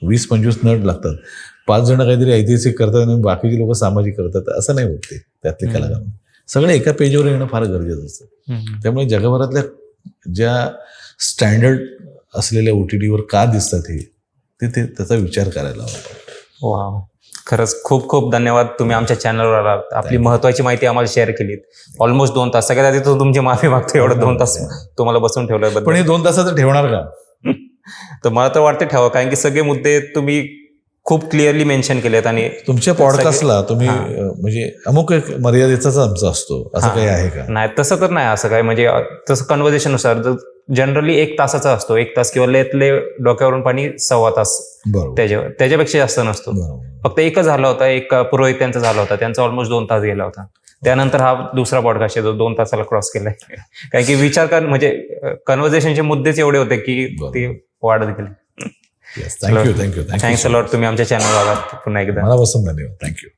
20-25 नट लागतात, 5 जण काहीतरी ऐतिहासिक करतात आणि बाकीची लोक सामाजिक करतात, असं नाही होत. ते त्यातले कलाकार सगळे एका पेजवर येणं फार गरजेचं असतं. त्यामुळे जगभरातल्या ज्या स्टँडर्ड असलेल्या OTTवर का दिसतात हे त्याचा विचार करायला हवा. वा, खरंच खूप खूप धन्यवाद. तुम्ही आमच्या चॅनलवर आलात, आपली महत्वाची माहिती आम्हाला शेअर केलीत. ऑलमोस्ट 2 तास. सगळ्यात आधी तो तुमची माफी मागतो, एवढं 2 तास तुम्हाला बसून ठेवलं. पण हे 2 तासाचं ठेवणार का? तर मला तर वाटतं ठेवा, कारण की सगळे मुद्दे तुम्ही खूप क्लिअरली मेन्शन केलेत. आणि तुमच्या पॉडकास्टला तुम्ही म्हणजे अमुक एक मर्यादेचाच आमचा असतो असं काही आहे का? नाही, तसं तर नाही. असं काय म्हणजे तसं कन्व्हर्सेशननुसार जनरली 1 तासाचा असतो. 1 तास किंवा लेतले डोक्यावरून पाणी 1.25 तास, त्याच्यापेक्षा जास्त नसतो. फक्त एकच झाला होता, एक पुरोहित त्यांचा झाला होता, त्यांचा ऑलमोस्ट 2 तास गेला होता. त्यानंतर हा दुसरा पॉडकास्ट आहे जो 2 तासाला क्रॉस केलाय. कारण की विचार कर म्हणजे कन्व्हर्सेशनचे मुद्देच एवढे होते की ते वाढत गेले. Thank you thanks a lot. तुम्ही आमच्या चॅनलवर आलात पुन्हा एकदा. मला बसून धन्यवाद. थँक्यू.